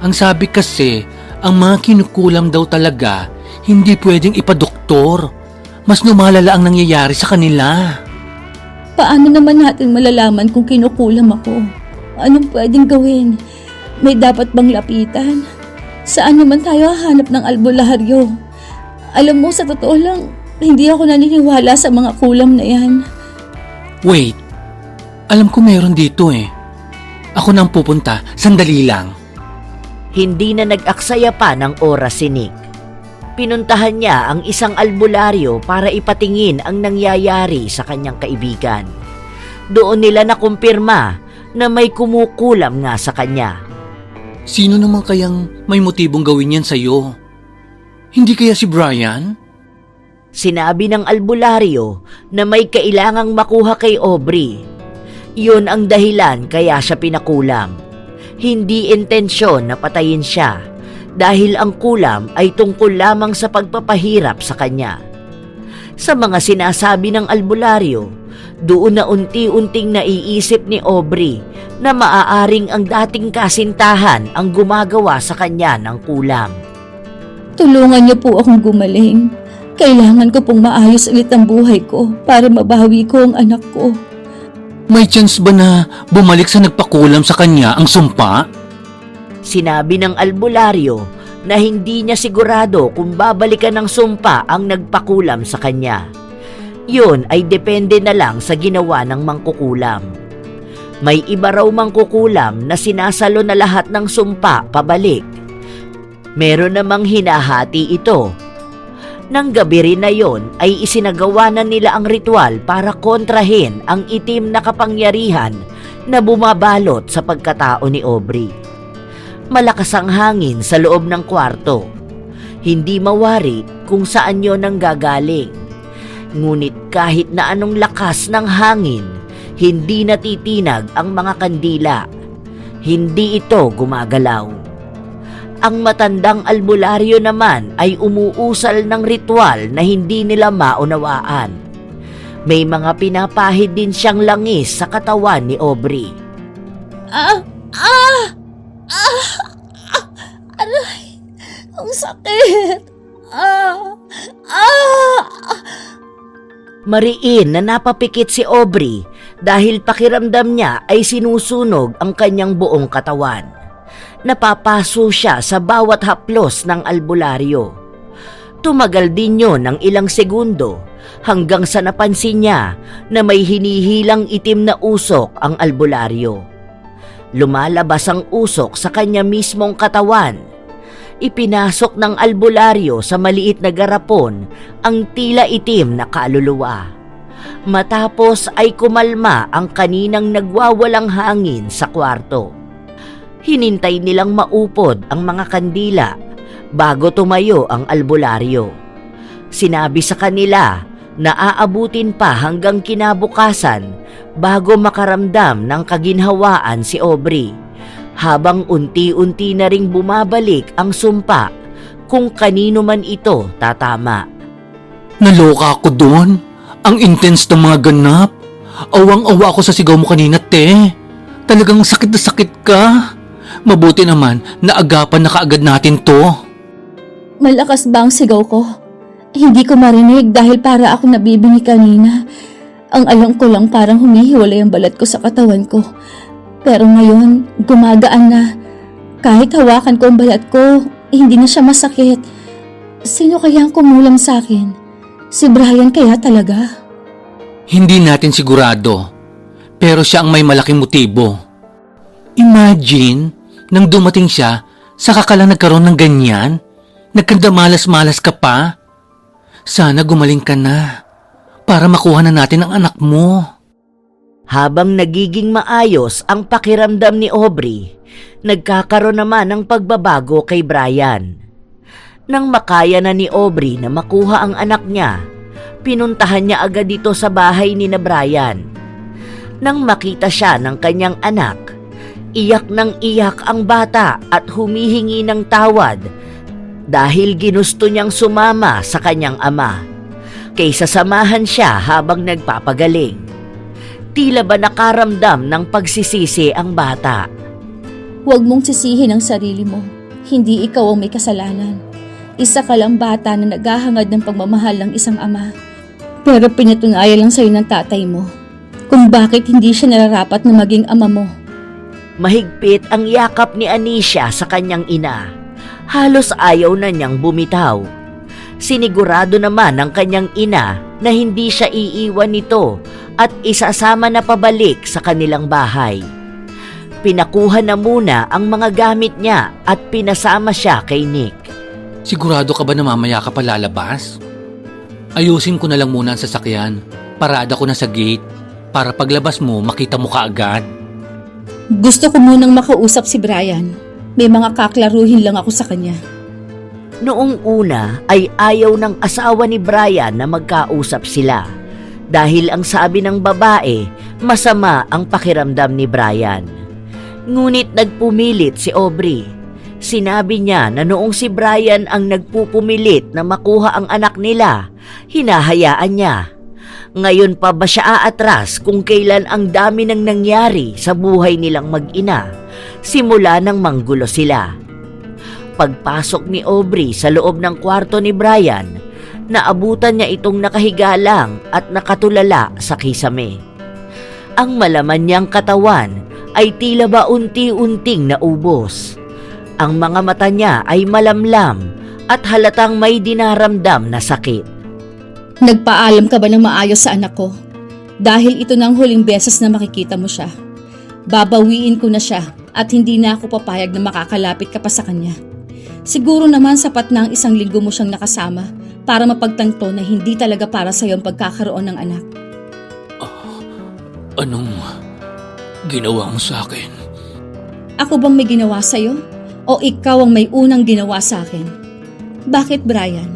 Ang sabi kasi, ang mga kinukulam daw talaga, hindi pwedeng ipadoktor. Mas lumalala ang nangyayari sa kanila. Paano naman natin malalaman kung kinukulam ako? Anong pwedeng gawin? May dapat bang lapitan? Saan naman tayo hahanap ng albularyo? Alam mo, sa totoo lang, hindi ako naniniwala sa mga kulam na yan. Wait, alam ko meron dito eh. Ako nang pupunta, sandali lang. Hindi na nag-aksaya pa ng oras si Nick. Pinuntahan niya ang isang albularyo para ipatingin ang nangyayari sa kanyang kaibigan. Doon nila nakumpirma na may kumukulam nga sa kanya. Sino naman kayang may motibong gawin yan sa'yo? Hindi kaya si Brian? Sinabi ng albularyo na may kailangang makuha kay Aubrey. Yun ang dahilan kaya siya pinakulam. Hindi intensyon na patayin siya dahil ang kulam ay tungkol lamang sa pagpapahirap sa kanya. Sa mga sinasabi ng albularyo, doon na unti-unting naiisip ni Aubrey na maaaring ang dating kasintahan ang gumagawa sa kanya ng kulam. Tulungan niyo po akong gumaling. Kailangan ko pong maayos ulit ang buhay ko para mabawi ko ang anak ko. May chance ba na bumalik sa nagpakulam sa kanya ang sumpa? Sinabi ng albularyo na hindi niya sigurado kung babalikan ng sumpa ang nagpakulam sa kanya. Yun ay depende na lang sa ginawa ng mangkukulam. May iba raw mangkukulam na sinasalo na lahat ng sumpa pabalik. Meron namang hinahati ito. Nang gabi rin na yon ay isinagawa na nila ang ritual para kontrahin ang itim na kapangyarihan na bumabalot sa pagkatao ni Aubrey. Malakas ang hangin sa loob ng kwarto. Hindi mawari kung saan yon nanggagaling. Ngunit kahit na anong lakas ng hangin, hindi natitinag ang mga kandila. Hindi ito gumagalaw. Ang matandang albularyo naman ay umuusal ng ritual na hindi nila maunawaan. May mga pinapahid din siyang langis sa katawan ni Aubrey. Aray! Ang sakit! Mariin na napapikit si Aubrey dahil pakiramdam niya ay sinusunog ang kanyang buong katawan. Napapaso siya sa bawat haplos ng albularyo. Tumagal din yun ng ilang segundo hanggang sa napansin niya na may hinihilang itim na usok ang albularyo. Lumalabas ang usok sa kanya mismong katawan. Ipinasok ng albularyo sa maliit na garapon ang tila itim na kaluluwa. Matapos ay kumalma ang kaninang nagwawalang hangin sa kwarto. Hinintay nilang maupod ang mga kandila bago tumayo ang albularyo. Sinabi sa kanila na aabutin pa hanggang kinabukasan bago makaramdam ng kaginhawaan si Aubrey. Habang unti-unti na ring bumabalik ang sumpa kung kanino man ito tatama. Naloka ako doon. Ang intense ng mga ganap. Awang-awa ako sa sigaw mo kanina, te. Talagang sakit na sakit ka. Mabuti naman na agapan na kaagad natin to. Malakas ba ang sigaw ko? Hindi ko marinig dahil para ako nabibingi kanina. Ang alam ko lang parang humihiwalay ang balat ko sa katawan ko. Pero ngayon, gumagaan na. Kahit hawakan ko ang balat ko, hindi na siya masakit. Sino kaya ang kumulam sa akin? Si Brian kaya talaga? Hindi natin sigurado. Pero siya ang may malaking motibo. Imagine, nang dumating siya, saka ka lang nagkaroon ng ganyan? Nagkandamalas-malas ka pa? Sana gumaling ka na para makuha na natin ang anak mo. Habang nagiging maayos ang pakiramdam ni Aubrey, nagkakaroon naman ng pagbabago kay Brian. Nang makaya na ni Aubrey na makuha ang anak niya, pinuntahan niya agad dito sa bahay ni na Brian. Nang makita siya ng kanyang anak, Iyak ng iyak ang bata at humihingi ng tawad dahil ginusto niyang sumama sa kanyang ama kaysa samahan siya habang nagpapagaling. Tila ba nakaramdam ng pagsisisi ang bata. Huwag mong sisihin ang sarili mo. Hindi ikaw ang may kasalanan. Isa ka lang bata na naghahangad ng pagmamahal ng isang ama. Pero pinatunayan lang sa'yo ng tatay mo kung bakit hindi siya nararapat na maging ama mo. Mahigpit ang yakap ni Anisha sa kanyang ina. Halos ayaw na niyang bumitaw. Sinigurado naman ng kanyang ina na hindi siya iiwan nito at isasama na pabalik sa kanilang bahay. Pinakuha na muna ang mga gamit niya at pinasama siya kay Nick. Sigurado ka ba na mamaya ka pa lalabas? Ayusin ko na lang muna ang sasakyan. Parada ko na sa gate para paglabas mo makita mo kaagad. Gusto ko munang makausap si Brian. May mga kaklaruhin lang ako sa kanya. Noong una ay ayaw ng asawa ni Brian na magkausap sila dahil ang sabi ng babae, masama ang pakiramdam ni Brian. Ngunit nagpumilit si Aubrey. Sinabi niya na noong si Brian ang nagpupumilit na makuha ang anak nila, hinahayaan niya. Ngayon pa ba siya aatras kung kailan ang dami nang nangyari sa buhay nilang mag-ina, simula nang manggulo sila. Pagpasok ni Aubrey sa loob ng kwarto ni Brian, naabutan niya itong nakahiga lang at nakatulala sa kisame. Ang malaman niyang katawan ay tila ba unti-unting naubos. Ang mga mata niya ay malamlam at halatang may dinaramdam na sakit. Nagpaalam ka ba ng maayos sa anak ko? Dahil ito na ang huling beses na makikita mo siya. Babawiin ko na siya at hindi na ako papayag na makakalapit ka pa sa kanya. Siguro naman sapat na ang 1 linggo mo siyang nakasama para mapagtanto na hindi talaga para sa'yo ang pagkakaroon ng anak. Anong ginawa mo sa akin? Ako bang may ginawa sa'yo? O ikaw ang may unang ginawa sa akin? Bakit, Brian?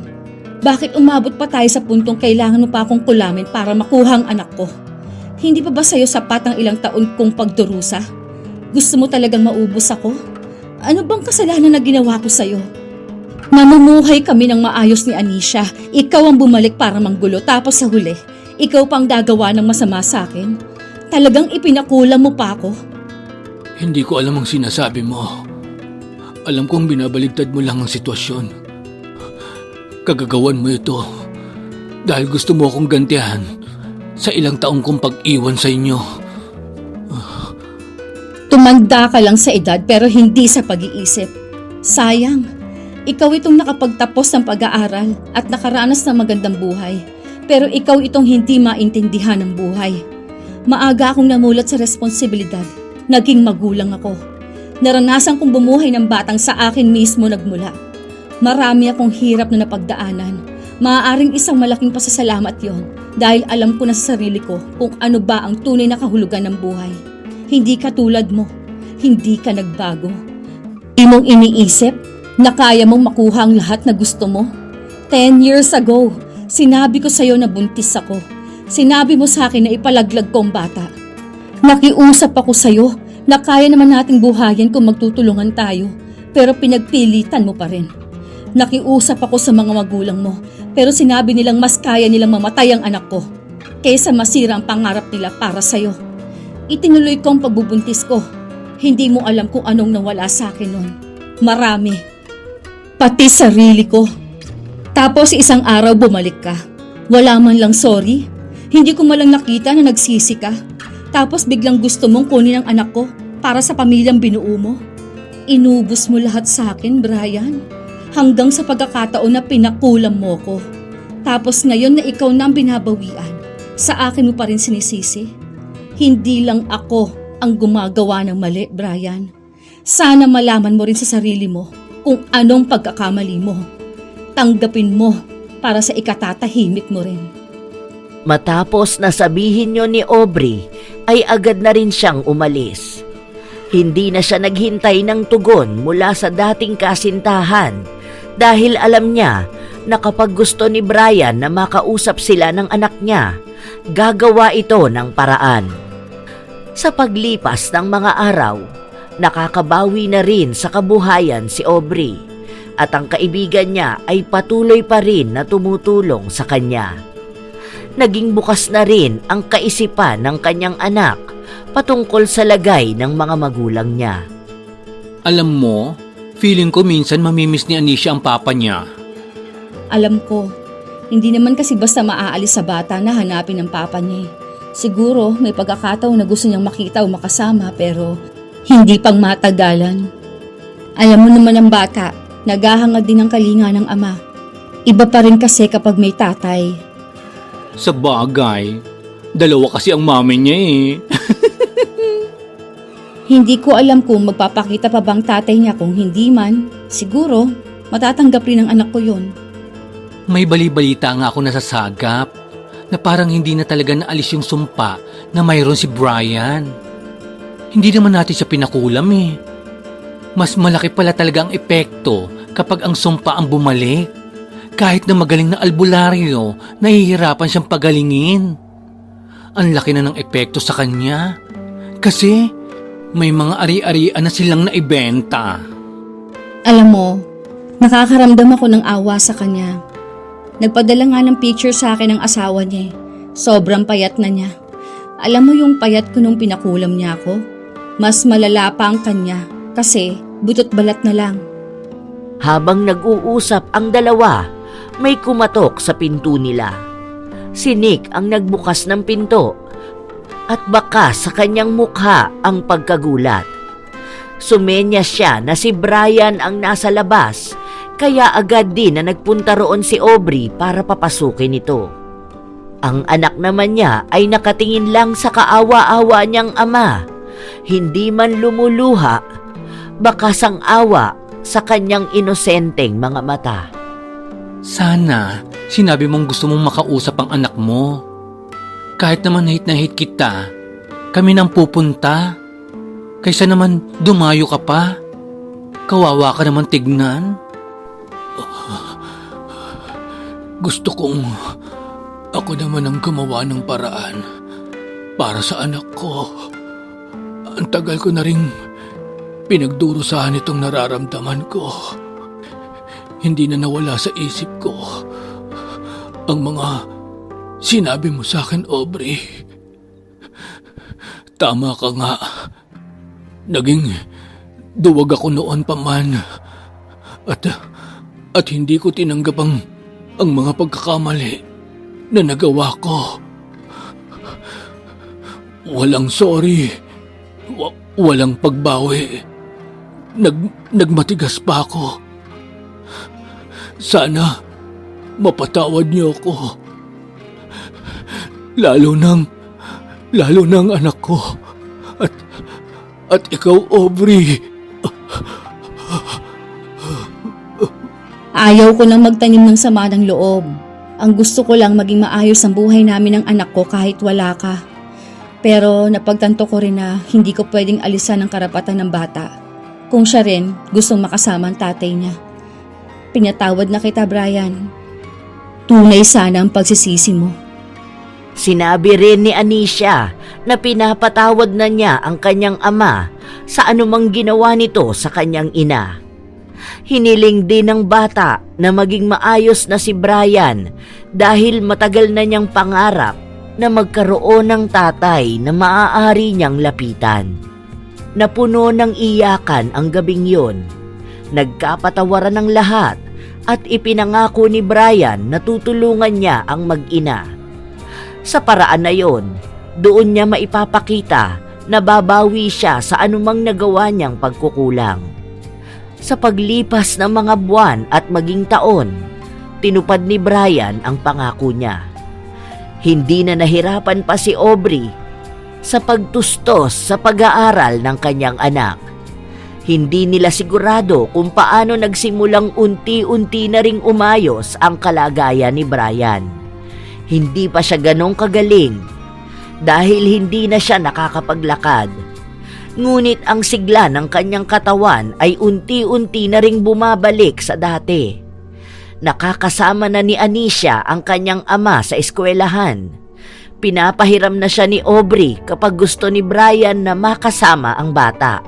Bakit umabot pa tayo sa puntong kailangan mo pa akong kulamin para makuha ang anak ko? Hindi pa ba sa'yo sapat ang ilang taon kong pagdurusa? Gusto mo talagang maubos ako? Ano bang kasalanan na ginawa ko sa'yo? Namumuhay kami ng maayos ni Anisha. Ikaw ang bumalik para manggulo tapos sa huli, ikaw pang gagawa ng masama sa akin? Talagang ipinakulang mo pa ako? Hindi ko alam ang sinasabi mo. Alam kong binabaligtad mo lang ang sitwasyon. Kagagawan mo ito dahil gusto mo akong gantihan sa ilang taong kong pag-iwan sa inyo. Tumanda ka lang sa edad pero hindi sa pag-iisip. Sayang, ikaw itong nakapagtapos ng pag-aaral at nakaranas ng magandang buhay. Pero ikaw itong hindi maintindihan ng buhay. Maaga akong namulat sa responsibilidad. Naging magulang ako. Naranasan kong bumuhay ng batang sa akin mismo nagmula. Marami akong hirap na napagdaanan. Maaaring isang malaking pasasalamat yon dahil alam ko na sa sarili ko kung ano ba ang tunay na kahulugan ng buhay. Hindi ka tulad mo. Hindi ka nagbago. Di mong iniisip na kaya mong makuha ang lahat na gusto mo? 10 years ago, sinabi ko sa'yo na buntis ako. Sinabi mo sa akin na ipalaglag ko ang bata. Nakiusap ako sa'yo na kaya naman nating buhayin kung magtutulungan tayo, pero pinagpilitan mo pa rin. Nakiusap ako sa mga magulang mo, pero sinabi nilang mas kaya nilang mamatay ang anak ko kaysa masira ang pangarap nila para sa'yo. Itinuloy ko ang pagbubuntis ko. Hindi mo alam kung anong nawala sa akin noon. Marami. Pati sarili ko. Tapos isang araw bumalik ka. Wala man lang sorry. Hindi ko malang nakita na nagsisi ka. Tapos biglang gusto mong kunin ang anak ko para sa pamilyang binuo mo. Inubos mo lahat sa akin, Brian. Hanggang sa pagkakataon na pinakulam mo ko. Tapos ngayon na ikaw na ang binabawian, sa akin mo pa rin sinisisi. Hindi lang ako ang gumagawa ng mali, Brian. Sana malaman mo rin sa sarili mo kung anong pagkakamali mo. Tanggapin mo para sa ikatatahimik mo rin. Matapos na sabihin niyo ni Aubrey, ay agad na rin siyang umalis. Hindi na siya naghintay ng tugon mula sa dating kasintahan dahil alam niya na kapag gusto ni Brian na makausap sila ng anak niya, gagawa ito ng paraan. Sa paglipas ng mga araw, Nakakabawi na rin sa kabuhayan si Aubrey at ang kaibigan niya ay patuloy pa rin na tumutulong sa kanya. Naging bukas na rin ang kaisipan ng kanyang anak patungkol sa lagay ng mga magulang niya. Alam mo, feeling ko minsan mamimiss ni Anisha ang papa niya. Alam ko, hindi naman kasi basta maaalis sa bata na hanapin ang papa niya. Siguro may pagkakataon na gusto niyang makita o makasama pero hindi pang matagalan. Alam mo naman ang bata, naghahangad din ng kalinga ng ama. Iba pa rin kasi kapag may tatay. Sa bagay, dalawa kasi ang mami niya eh. Hindi ko alam kung magpapakita pa bang tatay niya, kung hindi man, siguro matatanggap rin ng anak ko yun. May bali-balita nga ako nasasagap na parang hindi na talaga naalis yung sumpa na mayroon si Brian. Hindi naman natin siya pinakulam eh. Mas malaki pala talaga ang epekto kapag ang sumpa ang bumalik. Kahit na magaling na albularyo, nahihirapan siyang pagalingin. Ang laki na ng epekto sa kanya. Kasi may mga ari-arian na silang naibenta. Alam mo, nakakaramdam ako ng awa sa kanya. Nagpadala nga ng picture sa akin ng asawa niya. Sobrang payat na niya. Alam mo yung payat ko nung pinakulam niya ako? Mas malala pa ang kanya kasi butot balat na lang. Habang nag-uusap ang dalawa, may kumatok sa pinto nila. Si Nick ang nagbukas ng pinto at baka sa kanyang mukha ang pagkagulat. Sumenya siya na si Brian ang nasa labas, kaya agad din na nagpunta roon si Aubrey para papasukin ito. Ang anak naman niya ay nakatingin lang sa kaawa-awa niyang ama, hindi man lumuluha, bakas ang awa sa kanyang inosenteng mga mata. Sana sinabi mong gusto mong makausap ang anak mo. Kahit naman hate na hate kita, kami nang pupunta. Kaysa naman dumayo ka pa. Kawawa ka naman tignan. Gusto kong ako naman ang gumawa ng paraan para sa anak ko. Ang tagal ko na ring pinagdurusahan itong nararamdaman ko. Hindi na nawala sa isip ko ang mga sinabi mo sa akin, Aubrey. Tama ka nga. Naging duwag ako noon pa man. At hindi ko tinanggap ang mga pagkakamali na nagawa ko. Walang sorry. Walang pagbawi. Nagmatigas pa ako. Sana mapatawad niyo ako. Lalo ng anak ko. At ikaw, Aubrey. Ayaw ko lang magtanim ng sama ng loob. Ang gusto ko lang maging maayos ang buhay namin ng anak ko kahit wala ka. Pero napagtanto ko rin na hindi ko pwedeng alisan ang karapatan ng bata. Kung siya rin gustong makasama ang tatay niya. Pinatawad na kita, Brian. Tunay sana ang pagsisisi mo. Sinabi rin ni Anisha na pinapatawad na niya ang kanyang ama sa anumang ginawa nito sa kanyang ina. Hiniling din ng bata na maging maayos na si Brian dahil matagal na niyang pangarap na magkaroon ng tatay na maaari niyang lapitan. Napuno ng iyakan ang gabing yun. Nagkapatawaran ng lahat at ipinangako ni Brian na tutulungan niya ang mag-ina. Sa paraan na yon, doon niya maipapakita na babawi siya sa anumang nagawa niyang pagkukulang. Sa paglipas ng mga buwan at maging taon, tinupad ni Brian ang pangako niya. Hindi na nahirapan pa si Aubrey sa pagtustos sa pag-aaral ng kanyang anak. Hindi nila sigurado kung paano nagsimulang unti-unti na ring umayos ang kalagayan ni Brian. Hindi pa siya ganong kagaling dahil hindi na siya nakakapaglakad. Ngunit ang sigla ng kanyang katawan ay unti-unti na ring bumabalik sa dati. Nakakasama na ni Anisha ang kanyang ama sa eskwelahan. Pinapahiram na siya ni Aubrey kapag gusto ni Brian na makasama ang bata.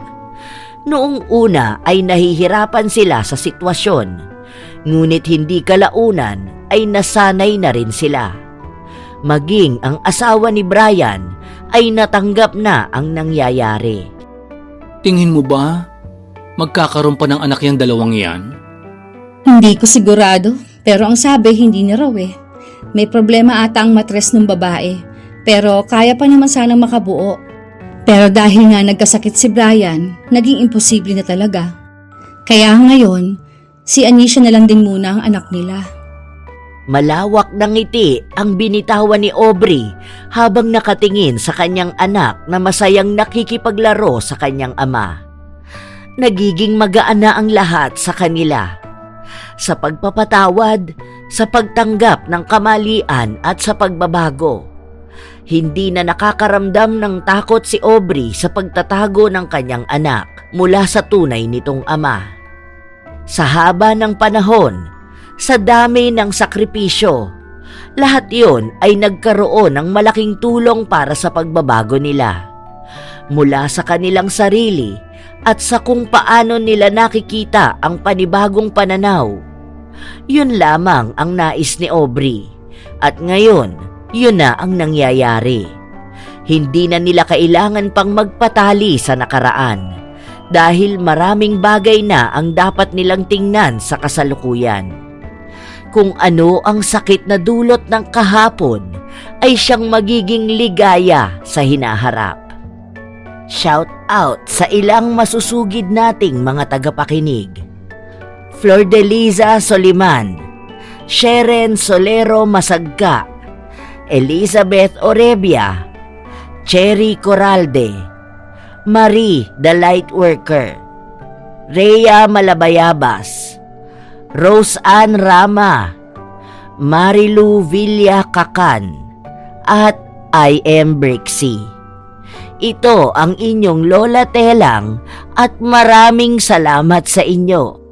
Noong una ay nahihirapan sila sa sitwasyon, ngunit hindi kalaunan ay nasanay na rin sila. Maging ang asawa ni Brian ay natanggap na ang nangyayari. Tingin mo ba, magkakaroon pa ng anak yung dalawang yan? Hindi ko sigurado, pero ang sabi hindi niya raw eh. May problema ata ang matres ng babae, pero kaya pa naman sanang makabuo. Pero dahil nga nagkasakit si Brian, naging imposible na talaga. Kaya ngayon, si Anisha na lang din muna ang anak nila. Malawak na ngiti ang binitawan ni Aubrey habang nakatingin sa kanyang anak na masayang nakikipaglaro sa kanyang ama. Nagiging magaan na ang lahat sa kanila. Sa pagpapatawad, sa pagtanggap ng kamalian at sa pagbabago. Hindi na nakakaramdam ng takot si Aubrey sa pagtatago ng kanyang anak mula sa tunay nitong ama. Sa haba ng panahon, sa dami ng sakripisyo, lahat iyon ay nagkaroon ng malaking tulong para sa pagbabago nila. Mula sa kanilang sarili at sa kung paano nila nakikita ang panibagong pananaw. Yun lamang ang nais ni Aubrey. At ngayon, yun na ang nangyayari. Hindi na nila kailangan pang magpatali sa nakaraan dahil maraming bagay na ang dapat nilang tingnan sa kasalukuyan. Kung ano ang sakit na dulot ng kahapon ay siyang magiging ligaya sa hinaharap. Shout out sa ilang masusugid nating mga tagapakinig. Flordeliza Soliman, Sharon Solero Masagka, Elizabeth Orebia, Cherry Coralde, Marie the Lightworker, Rhea Malabayabas, Rose Ann Rama, Marilu Villa Kakan, at I am Brixie. Ito ang inyong Lola Telang at maraming salamat sa inyo.